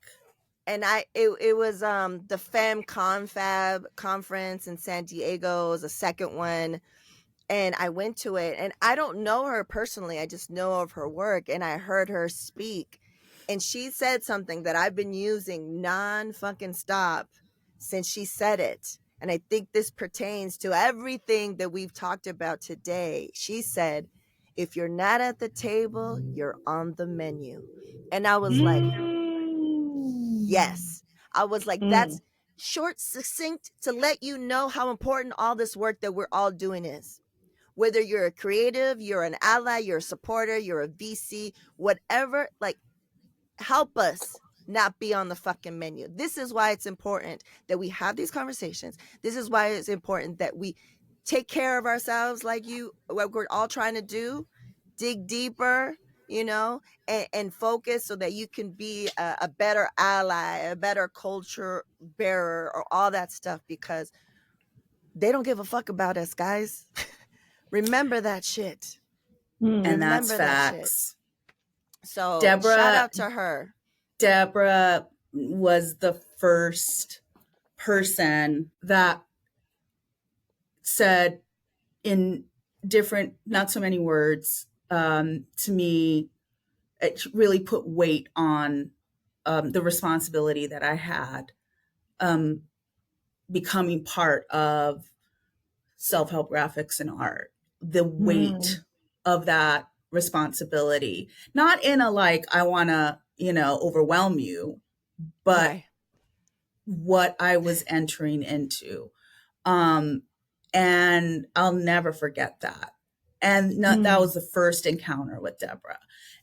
[SPEAKER 1] And it was the Femme Confab conference in San Diego. It was a second one. And I went to it, and I don't know her personally. I just know of her work, and I heard her speak. And she said something that I've been using non-fucking stop since she said it. And I think this pertains to everything that we've talked about today. She said, if you're not at the table, you're on the menu. And I was like, yes. I was like, that's short, succinct, to let you know how important all this work that we're all doing is. Whether you're a creative, you're an ally, you're a supporter, you're a VC, whatever, like, help us not be on the fucking menu. This is why it's important that we have these conversations. This is why it's important that we take care of ourselves, like what we're all trying to do, dig deeper, and focus so that you can be a better ally, a better culture bearer, or all that stuff, because they don't give a fuck about us, guys. Remember that shit.
[SPEAKER 2] And that's facts.
[SPEAKER 1] So Deborah, shout out to her.
[SPEAKER 2] Deborah was the first person that said in different, not so many words, to me, it really put weight on the responsibility that I had becoming part of self-help graphics and art. The weight of that responsibility, not in a like, I want to, overwhelm you, but what I was entering into. And I'll never forget that. And that was the first encounter with Deborah.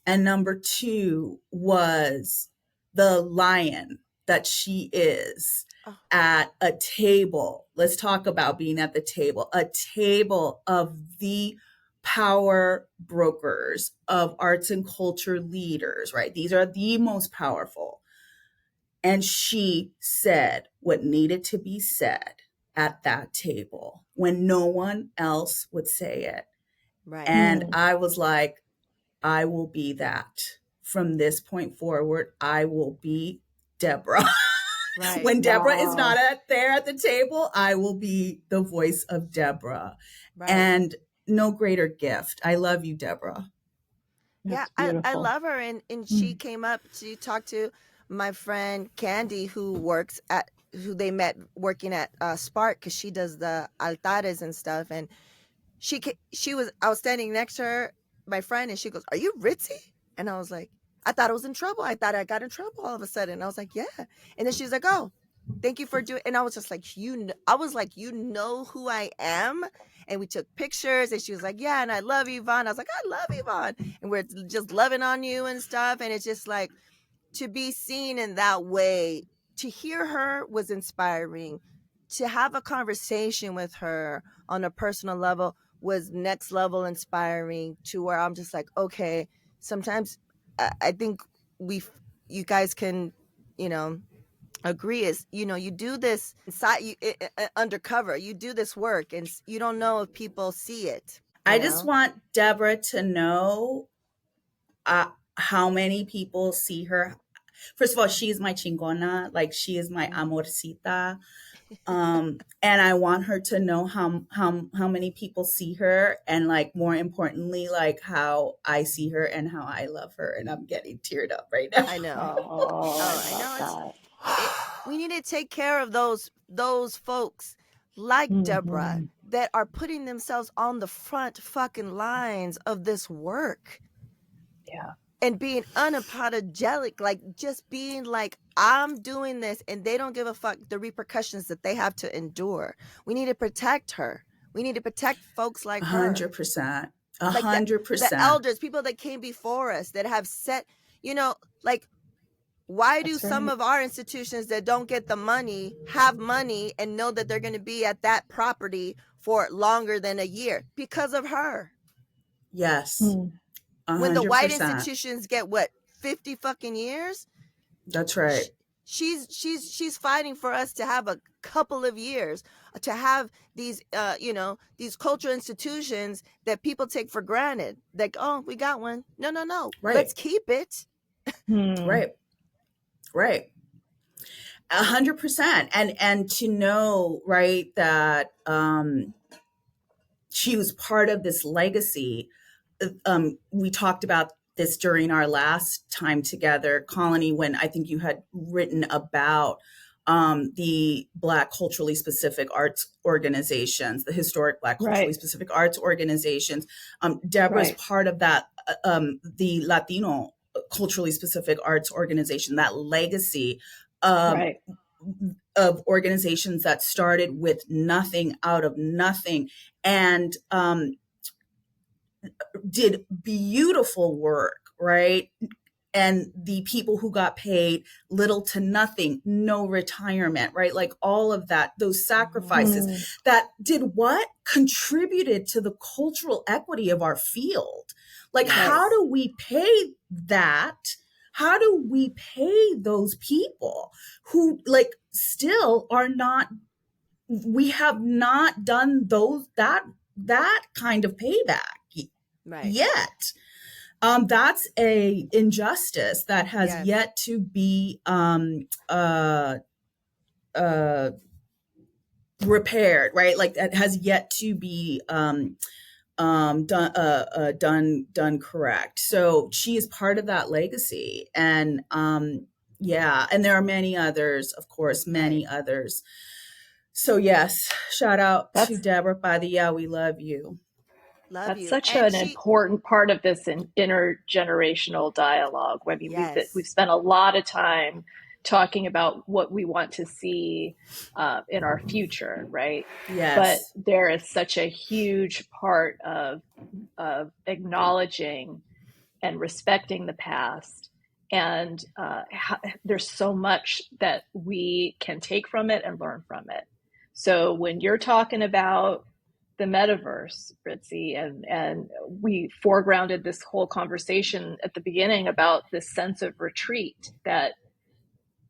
[SPEAKER 2] And number two was the lion that she is at a table. Let's talk about being at the table, a table of the power brokers, of arts and culture leaders, right? These are the most powerful. And she said what needed to be said at that table when no one else would say it. Right. And I was like, I will be that. From this point forward, I will be Deborah. Right. When Deborah is not there at the table, I will be the voice of Deborah. Right. And no greater gift. I love you, Deborah.
[SPEAKER 1] Yeah,
[SPEAKER 3] That's
[SPEAKER 1] I
[SPEAKER 3] beautiful.
[SPEAKER 1] love her, and she came up to talk to my friend Candy, who they met working at Spark, because she does the altares and stuff, and I was standing next to her, my friend, and she goes, "Are you Ritzy?" And I was like, I thought I was in trouble. I thought I got in trouble all of a sudden. I was like, yeah. And then she's like, "Oh, thank you for doing." And I was just like, I was like, "You know who I am?" And we took pictures, and she was like, "Yeah, and I love Evonne." I was like, "I love Evonne," and we're just loving on you and stuff. And it's just like, to be seen in that way, to hear her was inspiring. To have a conversation with her on a personal level was next level inspiring, to where I'm just like, okay, sometimes I think you guys can, you know, agree, is, you do this inside, undercover, you do this work, and you don't know if people see it,
[SPEAKER 2] I just want Deborah to know how many people see her. First of all, she's my chingona, like she is my amorcita. And I want her to know how many people see her, and like more importantly, like how I see her and how I love her. And I'm getting teared up right now.
[SPEAKER 1] I know.
[SPEAKER 3] Oh, I
[SPEAKER 1] I
[SPEAKER 3] love
[SPEAKER 1] know.
[SPEAKER 3] that.
[SPEAKER 1] We need to take care of those folks like Deborah that are putting themselves on the front fucking lines of this work.
[SPEAKER 3] Yeah.
[SPEAKER 1] And being unapologetic, like just being like, I'm doing this, and they don't give a fuck the repercussions that they have to endure. We need to protect her. We need to protect folks like her.
[SPEAKER 2] 100%.
[SPEAKER 1] Like
[SPEAKER 2] 100%.
[SPEAKER 1] the elders, people that came before us, that have set, like, why do some of our institutions that don't get the money have money and know that they're going to be at that property for longer than a year? Because of her.
[SPEAKER 2] Yes. 100%.
[SPEAKER 1] When the white institutions get 50 fucking years?
[SPEAKER 2] That's right.
[SPEAKER 1] She's fighting for us to have a couple of years, to have these these cultural institutions that people take for granted. Like, oh, we got one. No.
[SPEAKER 2] Right.
[SPEAKER 1] Let's keep it.
[SPEAKER 2] Right. 100%. And to know, right, that she was part of this legacy. We talked about this during our last time together, Colony, when I think you had written about the Black culturally specific arts organizations, the historic Black culturally specific arts organizations. Deborah's part of that, the Latino culturally specific arts organization, that legacy of organizations that started with nothing, out of nothing, and did beautiful work, right? And the people who got paid little to nothing, no retirement, right? Like all of that, those sacrifices that did what? Contributed to the cultural equity of our field. Like, how do we pay that? How do we pay those people who like still are not, we have not done that kind of payback yet. That's a injustice that has yet to be repaired, right? Like that has yet to be done correct. So she is part of that legacy, and and there are many others, of course, many others. So yes, shout out to Deborah Badia. We love you.
[SPEAKER 3] That's such an important part of this intergenerational dialogue. I mean, we've spent a lot of time talking about what we want to see in our future, right?
[SPEAKER 2] Yes.
[SPEAKER 3] But there is such a huge part of acknowledging and respecting the past. And there's so much that we can take from it and learn from it. So when you're talking about the metaverse, Ritzy, and we foregrounded this whole conversation at the beginning about this sense of retreat that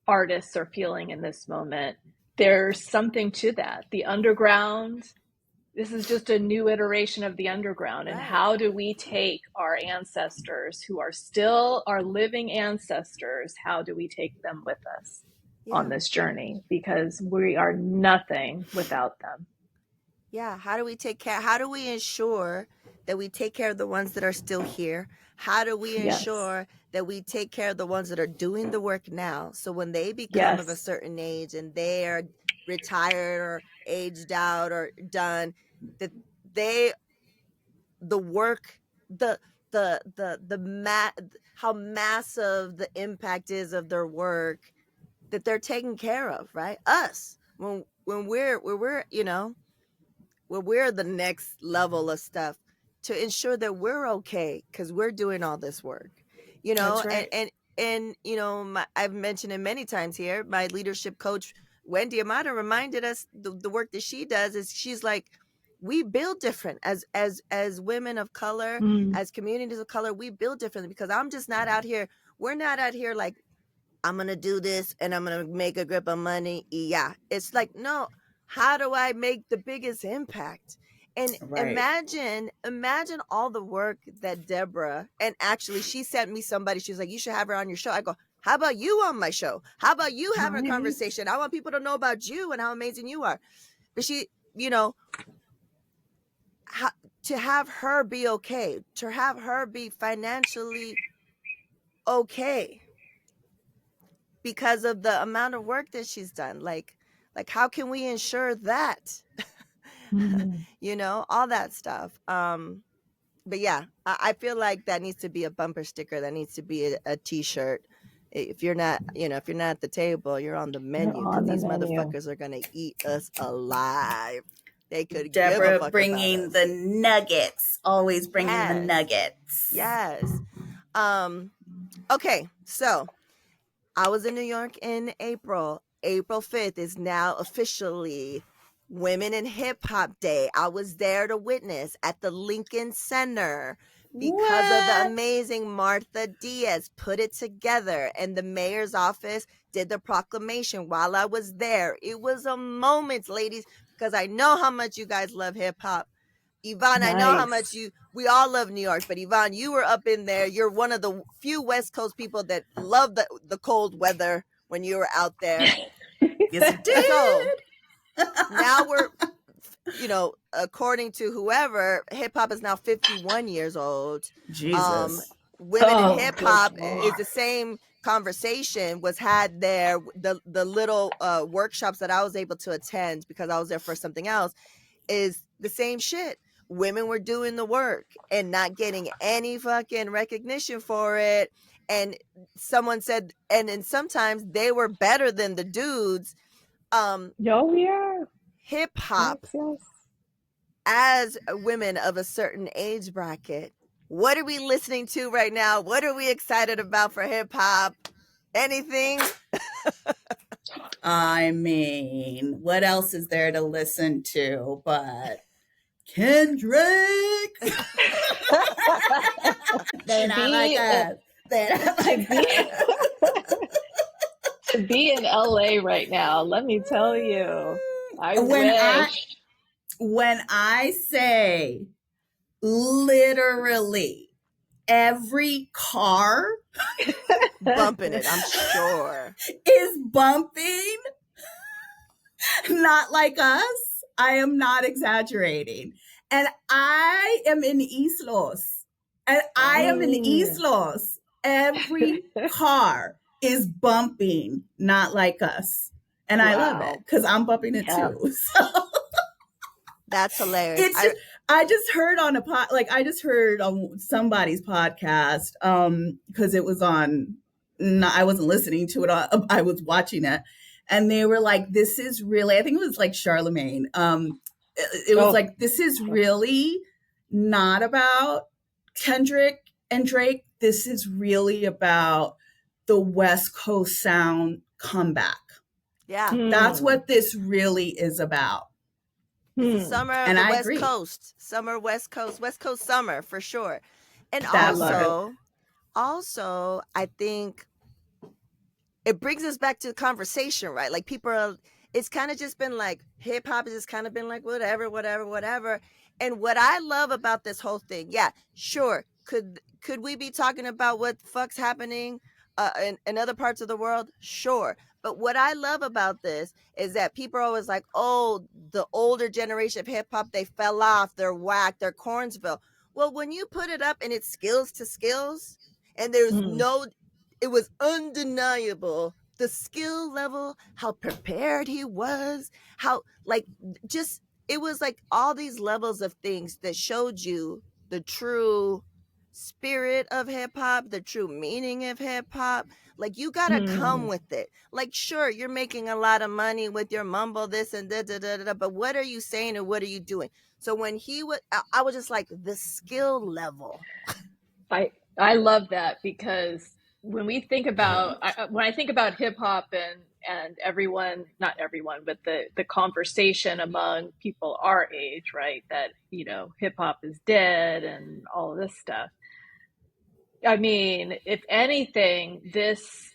[SPEAKER 3] artists are feeling in this moment, there's something to that. The underground, this is just a new iteration of the underground. And how do we take our ancestors who are still our living ancestors, how do we take them with us on this journey? Because we are nothing without them.
[SPEAKER 1] Yeah, how do we take care? How do we ensure that we take care of the ones that are still here? How do we
[SPEAKER 3] Yes.
[SPEAKER 1] ensure that we take care of the ones that are doing the work now? So when they become of a
[SPEAKER 3] Yes.
[SPEAKER 1] certain age and they are retired or aged out or done, that they the work the how massive the impact is of their work, that they're taken care of, right? Us when we're when we're the next level of stuff, to ensure that we're okay because we're doing all this work,
[SPEAKER 2] That's
[SPEAKER 1] and
[SPEAKER 2] right.
[SPEAKER 1] I've mentioned it many times here. My leadership coach Wendy Amata reminded us the work that she does is, she's like, we build different as women of color,
[SPEAKER 3] Mm.
[SPEAKER 1] as communities of color. We build differently because I'm just not out here. We're not out here like, I'm going to do this and I'm going to make a grip of money. Yeah. It's like, no, how do I make the biggest impact? And
[SPEAKER 2] Right.
[SPEAKER 1] imagine all the work that Deborah, and actually she sent me somebody, she's like, you should have her on your show. I go, how about you on my show? How about you having a
[SPEAKER 3] Right.
[SPEAKER 1] conversation? I want people to know about you and how amazing you are. But she, how, to have her be okay, to have her be financially okay because of the amount of work that she's done. Like how can we ensure that?
[SPEAKER 3] Mm.
[SPEAKER 1] All that stuff. But yeah, I feel like that needs to be a bumper sticker. That needs to be a t-shirt. If you're not, if you're not at the table, you're on the
[SPEAKER 3] You're
[SPEAKER 1] menu, because
[SPEAKER 3] on the
[SPEAKER 1] these
[SPEAKER 3] menu.
[SPEAKER 1] motherfuckers are gonna eat us alive. They could give a
[SPEAKER 2] Deborah
[SPEAKER 1] fuck about
[SPEAKER 2] bringing
[SPEAKER 1] us.
[SPEAKER 2] the nuggets, always bringing the
[SPEAKER 1] Yes,
[SPEAKER 2] nuggets.
[SPEAKER 1] yes. Um, okay, so I was in New York in April. April 5th is now officially Women in Hip Hop Day. I was there to witness at the Lincoln Center because of the
[SPEAKER 2] What?
[SPEAKER 1] amazing Martha Diaz put it together, and the mayor's office did the proclamation while I was there. It was a moment, ladies, because I know how much you guys love hip hop. Evonne, I know how much
[SPEAKER 3] Nice.
[SPEAKER 1] we all love New York, but Evonne, you were up in there. You're one of the few West Coast people that love the cold weather when you were out there.
[SPEAKER 2] Yes, it
[SPEAKER 1] So
[SPEAKER 2] did.
[SPEAKER 1] now we're, according to whoever, hip hop is now 51 years old.
[SPEAKER 2] Jesus.
[SPEAKER 1] Women in
[SPEAKER 3] Oh,
[SPEAKER 1] hip
[SPEAKER 3] good
[SPEAKER 1] hop is
[SPEAKER 3] Lord.
[SPEAKER 1] the same conversation was had there. The little workshops that I was able to attend because I was there for something else is the same shit. Women were doing the work and not getting any fucking recognition for it. And someone said, and then sometimes they were better than the dudes.
[SPEAKER 3] Yo, we are.
[SPEAKER 1] Hip
[SPEAKER 3] Yes,
[SPEAKER 1] hop,
[SPEAKER 3] yes.
[SPEAKER 1] as women of a certain age bracket, what are we listening to right now? What are we excited about for hip hop? Anything?
[SPEAKER 2] I mean, what else is there to listen to but Kendrick? They
[SPEAKER 3] to
[SPEAKER 2] not like
[SPEAKER 3] be
[SPEAKER 2] us. They not
[SPEAKER 3] to
[SPEAKER 2] like
[SPEAKER 3] be
[SPEAKER 2] us.
[SPEAKER 3] to be in LA right now, let me tell you. I
[SPEAKER 2] when I
[SPEAKER 3] wish.
[SPEAKER 2] when I say literally every car
[SPEAKER 1] Bumping it, I'm sure.
[SPEAKER 2] is bumping, not like us. I am not exaggerating. And I am in East Los. And I am in East
[SPEAKER 3] Oh.
[SPEAKER 2] Los. Every car is bumping, not like us. And I love it
[SPEAKER 3] Wow.
[SPEAKER 2] because I'm bumping it
[SPEAKER 3] Yeah.
[SPEAKER 2] too. So
[SPEAKER 1] That's hilarious.
[SPEAKER 2] it's just, I just heard on I just heard on somebody's podcast, because it was on, no, I wasn't listening to it, I was watching it, and they were like, this is really, I think it was like Charlemagne, it was
[SPEAKER 3] Oh,
[SPEAKER 2] like, this is
[SPEAKER 3] sure.
[SPEAKER 2] really not about Kendrick and Drake. This is really about the West Coast sound comeback.
[SPEAKER 1] Yeah.
[SPEAKER 2] That's
[SPEAKER 3] Hmm.
[SPEAKER 2] what this really is about.
[SPEAKER 1] It's the
[SPEAKER 3] Hmm.
[SPEAKER 1] summer of
[SPEAKER 2] And
[SPEAKER 1] the
[SPEAKER 2] I
[SPEAKER 1] West
[SPEAKER 2] agree.
[SPEAKER 1] Coast. Summer West Coast summer for sure. And
[SPEAKER 3] I
[SPEAKER 2] That
[SPEAKER 3] love
[SPEAKER 2] part.
[SPEAKER 3] it.
[SPEAKER 1] also, I think it brings us back to the conversation, right? Like people are, it's kind of just been like hip hop has just kind of been like whatever, whatever, whatever. And what I love about this whole thing, yeah, sure, could we be talking about what the fuck's happening in other parts of the world, sure. But what I love about this is that people are always like, oh, the older generation of hip hop, they fell off, they're whack, they're Cornsville. Well, when you put it up and it's skills to skills, and it was undeniable the skill level, how prepared he was, how like just it was like all these levels of things that showed you the true spirit of hip hop, the true meaning of hip hop. Like you gotta come with it. Like sure, you're making a lot of money with your mumble this and da da da da, but what are you saying and what are you doing? So when he would, I was just like the skill level.
[SPEAKER 3] I love that, because when we think about when I think about hip hop and everyone, not everyone, but the conversation among people our age, right, that hip hop is dead and all of this stuff. I mean, if anything, this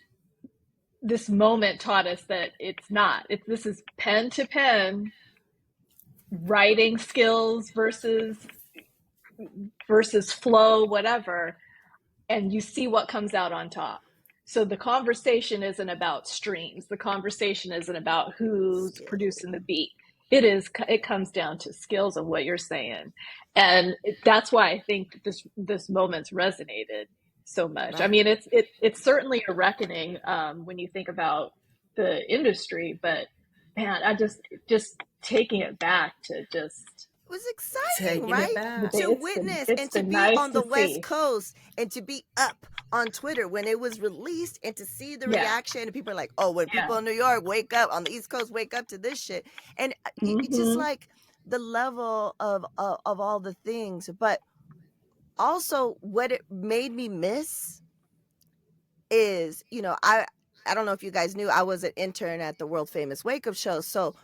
[SPEAKER 3] moment taught us that it's not. This is pen to pen writing skills versus flow, whatever, and you see what comes out on top. So the conversation isn't about streams. The conversation isn't about who's producing the beat. It comes down to skills of what you're saying. And that's why I think this moment's resonated so much. Right. I mean, it's certainly a reckoning when you think about the industry, but man, I just taking it back to just
[SPEAKER 1] was exciting, right? To witness and to be nice on the West Coast and to be up on Twitter when it was released and to see the reaction. And people are like, oh, when people in New York wake up, on the East Coast wake up to this shit. And it's just like the level of all the things. But also what it made me miss is, I don't know if you guys knew, I was an intern at the world famous Wake Up Show. So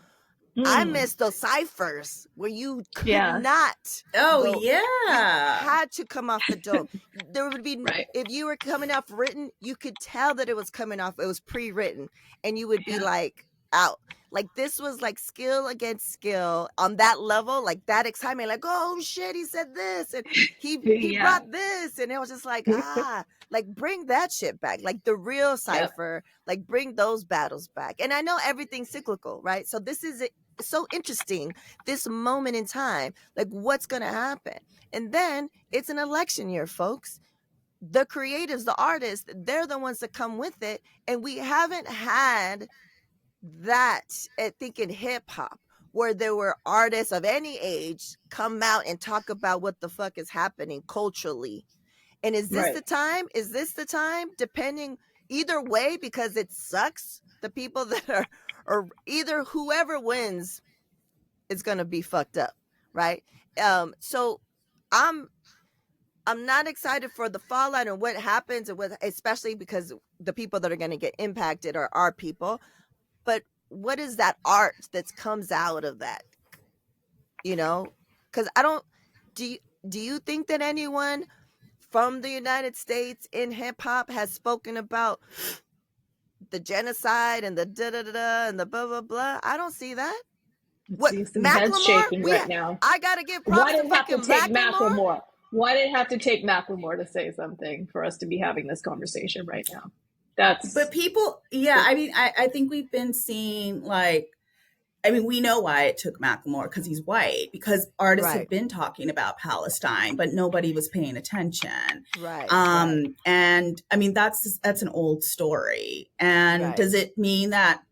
[SPEAKER 1] I missed those ciphers where you could not.
[SPEAKER 2] Oh, yeah.
[SPEAKER 1] You had to come off the dome. There would be, if you were coming off written, you could tell that it was coming off. It was pre-written, and you would be like out. Like this was like skill against skill on that level, like that excitement, like, oh shit, he said this and he brought this. And it was just like, like bring that shit back. Like the real cipher, like bring those battles back. And I know everything's cyclical, right? So this is so interesting, this moment in time, like what's going to happen. And then it's an election year, folks. The creatives, the artists, they're the ones that come with it. And we haven't had that, I think, in hip hop, where there were artists of any age come out and talk about what the fuck is happening culturally. And is this the time? Is this the time? Depending either way, because it sucks. The people that are either whoever wins is going to be fucked up, right? So I'm not excited for the fallout and what happens, and what, especially because the people that are going to get impacted are our people. But what is that art that comes out of that? Because do you think that anyone from the United States in hip hop has spoken about the genocide and the da da da and the blah blah blah? I don't see that.
[SPEAKER 3] What Macklemore?
[SPEAKER 1] Right now. I gotta give props to fucking Macklemore.
[SPEAKER 3] Why did it have to take Macklemore to say something for us to be having this conversation right now?
[SPEAKER 2] But people, I mean, I think we've been seeing we know why it took Macklemore, because he's white, because artists have been talking about Palestine, but nobody was paying attention. And I mean, that's an old story. And does it mean that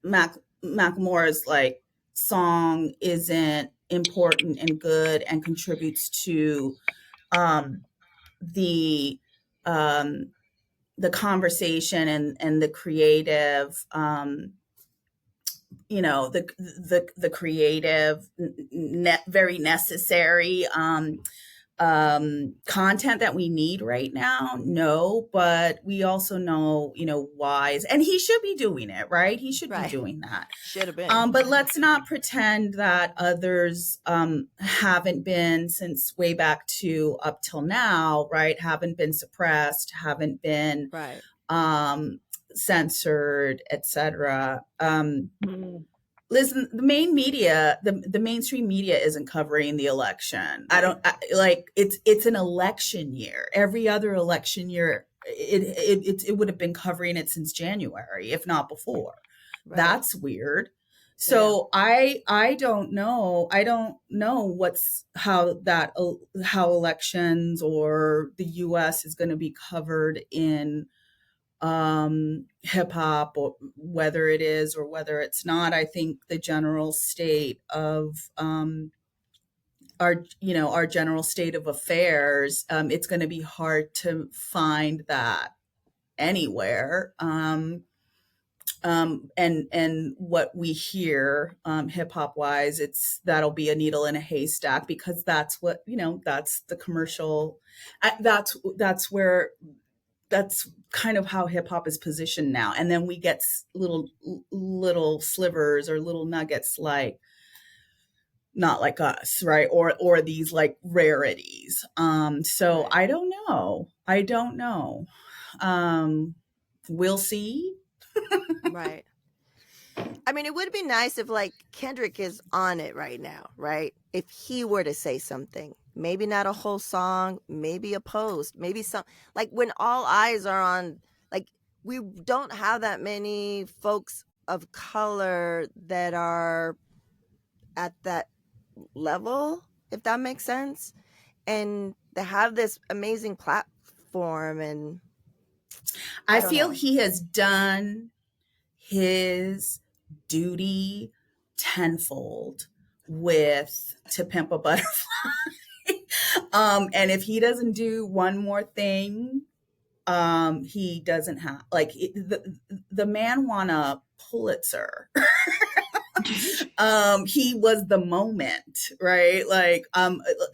[SPEAKER 2] Macklemore's song isn't important and good and contributes to the conversation and the creative, the creative, very necessary content that we need right now? No, but we also know, why. And he should be doing it, right? He should be doing that.
[SPEAKER 1] Should have been.
[SPEAKER 2] But let's not pretend that others haven't been, since way back to up till now, right? Haven't been suppressed, haven't been censored, etc. Listen, the main media, the mainstream media isn't covering the election. It's an election year. Every other election year it would have been covering it since January, if not before.
[SPEAKER 1] Right.
[SPEAKER 2] That's weird. So I don't know. I don't know how elections or the US is going to be covered in hip hop, or whether it is or whether it's not. I think the general state of our general state of affairs, it's going to be hard to find that anywhere. And what we hear hip hop wise, that'll be a needle in a haystack, because that's what, that's the commercial. That's where that's kind of how hip hop is positioned now. And then we get little slivers or little nuggets, like Not Like Us, right? Or these like rarities. So
[SPEAKER 1] Right.
[SPEAKER 2] I don't know. We'll see.
[SPEAKER 1] Right. I mean, it would be nice if like Kendrick is on it right now, right? If he were to say something, maybe not a whole song, maybe a post, maybe some, like when all eyes are on, like we don't have that many folks of color that are at that level, if that makes sense. And they have this amazing platform, and
[SPEAKER 2] I
[SPEAKER 1] don't
[SPEAKER 2] feel
[SPEAKER 1] know.
[SPEAKER 2] he has done his duty tenfold with To Pimp a Butterfly. And if he doesn't do one more thing, he doesn't have, like, the man won a Pulitzer. He was the moment, right? Like,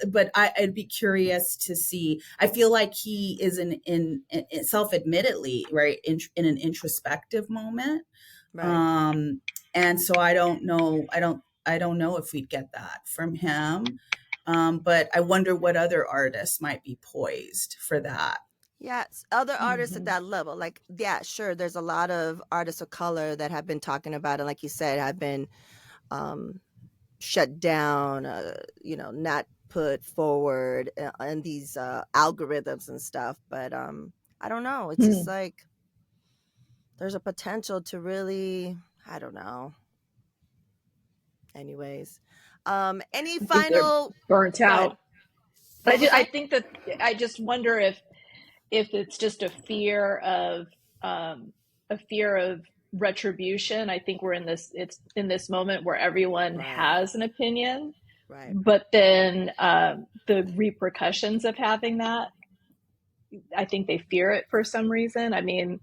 [SPEAKER 2] but I'd be curious to see. I feel like he is in self-admittedly, right, in an introspective moment.
[SPEAKER 1] Right.
[SPEAKER 2] And so I don't know if we'd get that from him. But I wonder what other artists might be poised for that.
[SPEAKER 1] Yes, other artists at
[SPEAKER 2] Mhm.
[SPEAKER 1] that level, like, yeah, sure, there's a lot of artists of color that have been talking about it, like you said, have been um, shut down, not put forward in these algorithms and stuff. But I don't know. It's just like there's a potential to really, I don't know. Anyways, any
[SPEAKER 3] I think they're
[SPEAKER 1] final?
[SPEAKER 3] burnt
[SPEAKER 1] Go ahead.
[SPEAKER 3] out.
[SPEAKER 1] What was
[SPEAKER 3] I
[SPEAKER 1] that?
[SPEAKER 3] think that I just wonder if it's just a fear of retribution. I think it's in this moment where everyone
[SPEAKER 1] Right.
[SPEAKER 3] has an opinion,
[SPEAKER 1] Right.
[SPEAKER 3] but then the repercussions of having that, I think they fear it for some reason. I mean,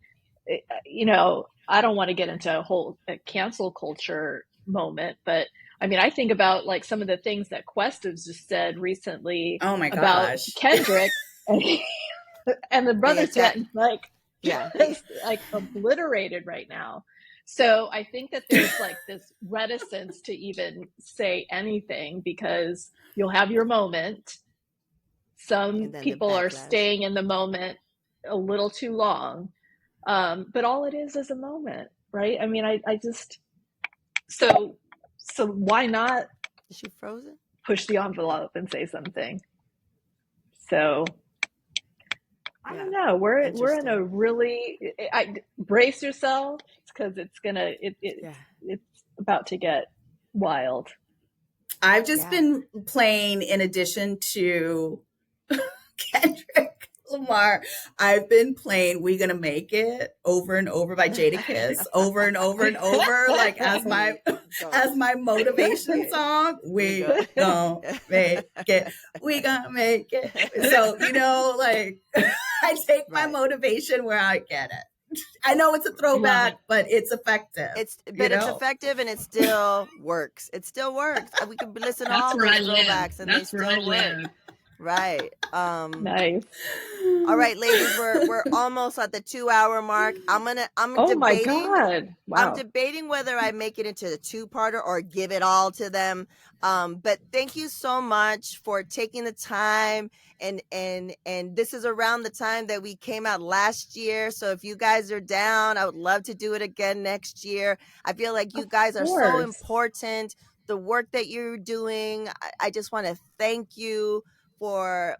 [SPEAKER 3] I don't want to get into a cancel culture moment, but I mean, I think about like some of the things that Quest has just said recently
[SPEAKER 2] Oh my
[SPEAKER 3] about
[SPEAKER 2] gosh.
[SPEAKER 3] Kendrick, and the
[SPEAKER 1] Being
[SPEAKER 3] brother's
[SPEAKER 1] attacked.
[SPEAKER 3] getting like
[SPEAKER 1] Yeah.
[SPEAKER 3] just like obliterated right now. So I think that there's like this reticence to even say anything because you'll have your moment. Some
[SPEAKER 1] And then the
[SPEAKER 3] people are
[SPEAKER 1] backlash.
[SPEAKER 3] staying in the moment a little too long. But all it is a moment, right? I mean, I just, so, so why not
[SPEAKER 1] Is she frozen?
[SPEAKER 3] push the
[SPEAKER 1] Oh,
[SPEAKER 3] envelope and say something? So I
[SPEAKER 1] yeah.
[SPEAKER 3] don't know. We're in
[SPEAKER 1] Interesting.
[SPEAKER 3] a really, brace yourself because
[SPEAKER 1] Yeah.
[SPEAKER 3] it's about to get wild.
[SPEAKER 2] I've just
[SPEAKER 1] Yeah.
[SPEAKER 2] been playing, in addition to Kendrick Lamar, I've been playing "We Gonna Make It" over and over by Jadakiss, over and over and over, like as my
[SPEAKER 1] We gonna make
[SPEAKER 2] motivation
[SPEAKER 1] it.
[SPEAKER 2] song.
[SPEAKER 1] We
[SPEAKER 2] We
[SPEAKER 1] go.
[SPEAKER 2] gonna make it. We gonna make it. So like I take my
[SPEAKER 1] Right.
[SPEAKER 2] motivation where I get it. I know it's a
[SPEAKER 3] Love it.
[SPEAKER 2] throwback, but it's effective.
[SPEAKER 1] But it's effective and it still works. It still works. We could listen to
[SPEAKER 3] That's
[SPEAKER 1] all
[SPEAKER 3] where I
[SPEAKER 1] those
[SPEAKER 3] live.
[SPEAKER 1] throwbacks and they
[SPEAKER 3] That's where I
[SPEAKER 1] still work.
[SPEAKER 3] live.
[SPEAKER 1] Right.
[SPEAKER 3] Nice.
[SPEAKER 1] All right, ladies, we're almost at the 2 hour mark. I'm
[SPEAKER 3] Oh my
[SPEAKER 1] debating.
[SPEAKER 3] God.
[SPEAKER 1] I'm
[SPEAKER 3] Wow.
[SPEAKER 1] debating whether I make it into a two-parter or give it all to them. But thank you so much for taking the time. And this is around the time that we came out last year. So if you guys are down, I would love to do it again next year. I feel like you
[SPEAKER 3] Of
[SPEAKER 1] guys are so
[SPEAKER 3] course.
[SPEAKER 1] important. The work that you're doing, I just want to thank you for,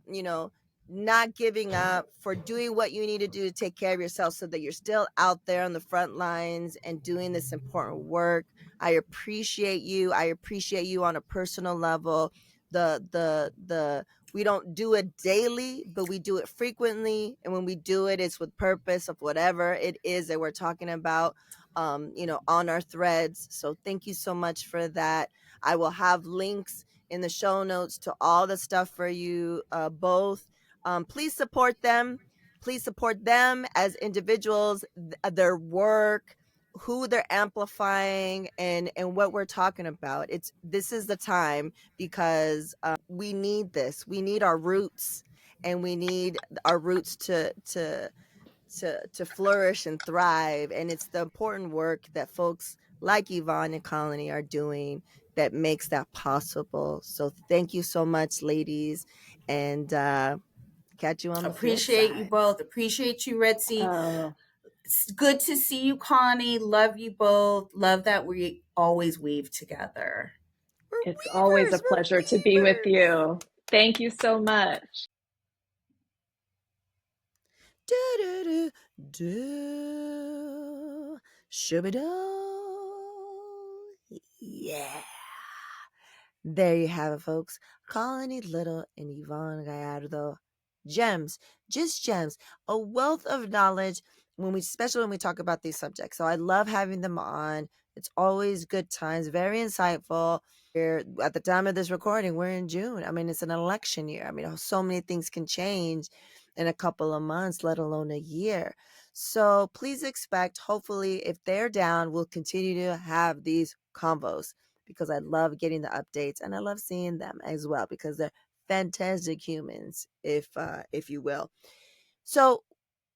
[SPEAKER 1] not giving up, for doing what you need to do to take care of yourself so that you're still out there on the front lines and doing this important work. I appreciate you. I appreciate you on a personal level. The we don't do it daily, but we do it frequently. And when we do it, it's with purpose of whatever it is that we're talking about, on our threads. So thank you so much for that. I will have links in the show notes to all the stuff for you both. Please support them. Please support them as individuals, their work, who they're amplifying, and what we're talking about. This is the time, because we need this. We need our roots, and we need our roots to flourish and thrive. And it's the important work that folks like Evonne and Colony are doing that makes that possible. So thank you so much, ladies, and catch you on the
[SPEAKER 2] Appreciate you both. Appreciate you, Ritzy. It's good to see you, Connie. Love you both. Love that we always weave together.
[SPEAKER 3] It's always a pleasure to be with you. Thank you so much.
[SPEAKER 1] Yeah. There you have it, folks. Colony Little and Evonne Gallardo. Gems, just gems, a wealth of knowledge especially when we talk about these subjects. So I love having them on. It's always good times, very insightful. At the time of this recording, we're in June. I mean, it's an election year. I mean, so many things can change in a couple of months, let alone a year. So please expect, hopefully, if they're down, we'll continue to have these convos, because I love getting the updates and I love seeing them as well, because they're fantastic humans, if you will. So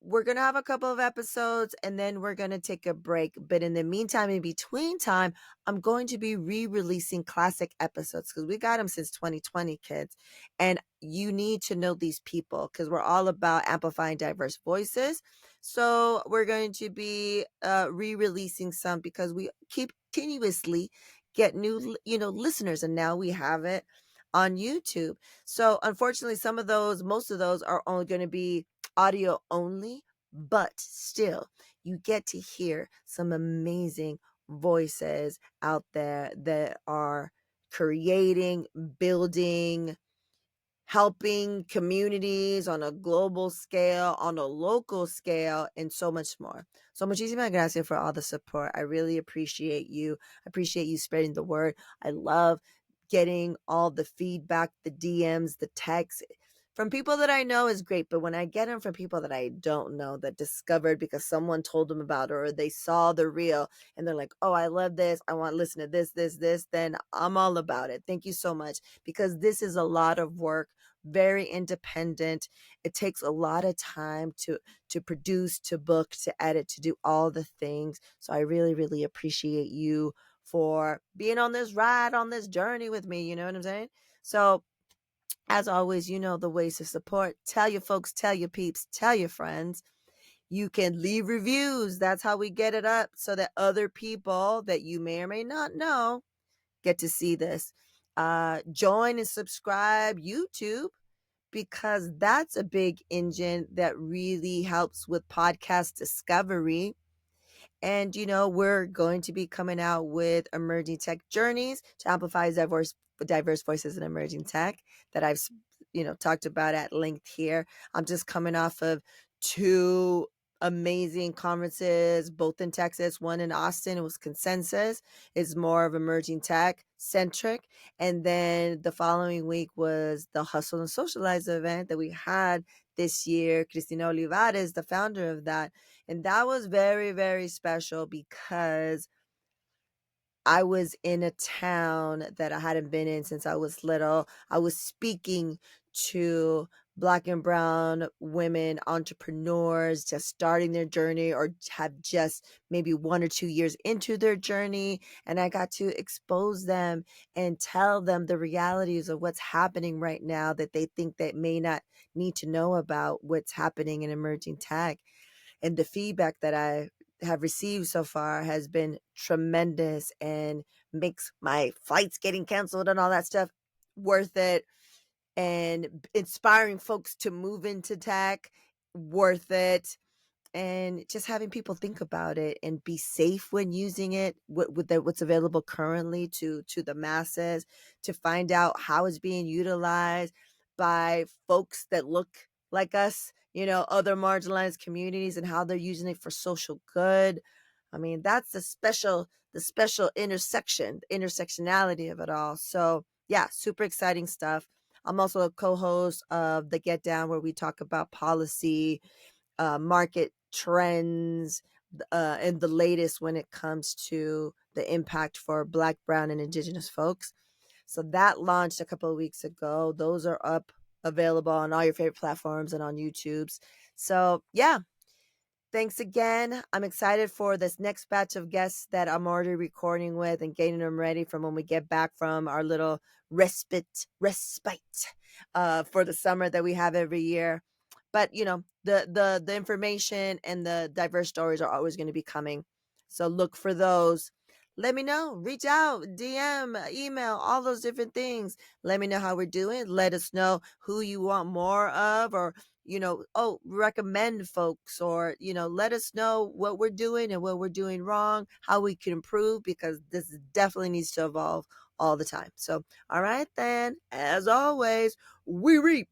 [SPEAKER 1] we're going to have a couple of episodes and then we're going to take a break. But in the meantime, in between time, I'm going to be re-releasing classic episodes, because we got them since 2020, kids. And you need to know these people, because we're all about amplifying diverse voices. So we're going to be re-releasing some, because we keep continuously get new, listeners. And now we have it on YouTube. So unfortunately, most of those are only going to be audio only, but still you get to hear some amazing voices out there that are creating, building, helping communities on a global scale, on a local scale, and so much more. So muchísimas gracias for all the support. I really appreciate you. I appreciate you spreading the word. I love getting all the feedback, the DMs, the texts from people that I know is great. But when I get them from people that I don't know, that discovered because someone told them about it, or they saw the reel and they're like, oh, I love this, I want to listen to this, then I'm all about it. Thank you so much, because this is a lot of work, very independent. It takes a lot of time to produce, to book, to edit, to do all the things. So I really, really appreciate you for being on this ride, on this journey with me. You know what I'm saying? So as always, you know the ways to support. Tell your folks, tell your peeps, tell your friends. You can leave reviews. That's how we get it up, so that other people that you may or may not know get to see this. Join and subscribe YouTube, because that's a big engine that really helps with podcast discovery. And, we're going to be coming out with emerging tech journeys to amplify diverse voices in emerging tech that I've, talked about at length here. I'm just coming off of 2 amazing conferences, both in Texas, one in Austin. It was Consensus. It's more of emerging tech centric. And then the following week was the Hustle and Socialize event that we had this year. Cristina Olivares, the founder of that. And that was very, very special, because I was in a town that I hadn't been in since I was little. I was speaking to Black and brown women entrepreneurs just starting their journey, or have just maybe 1 or 2 years into their journey. And I got to expose them and tell them the realities of what's happening right now, that they think they may not need to know about what's happening in emerging tech. And the feedback that I have received so far has been tremendous, and makes my flights getting canceled and all that stuff worth it. and inspiring folks to move into tech, worth it. And just having people think about it and be safe when using it with what's available currently to the masses, to find out how it's being utilized by folks that look like us, other marginalized communities, and how they're using it for social good. I mean, that's the special intersectionality of it all. So yeah, super exciting stuff. I'm also a co-host of the Get Down, where we talk about policy, market trends, and the latest when it comes to the impact for Black, Brown, and Indigenous folks. So that launched a couple of weeks ago. Those are up, available on all your favorite platforms and on YouTube's. So yeah, thanks again. I'm excited for this next batch of guests that I'm already recording with and getting them ready from when we get back from our little respite for the summer that we have every year. But the information and the diverse stories are always going to be coming. So look for those. Let me know. Reach out, DM, email, all those different things. Let me know how we're doing. Let us know who you want more of, or recommend folks, or let us know what we're doing and what we're doing wrong, how we can improve, because this definitely needs to evolve all the time. So all right then, as always, we reap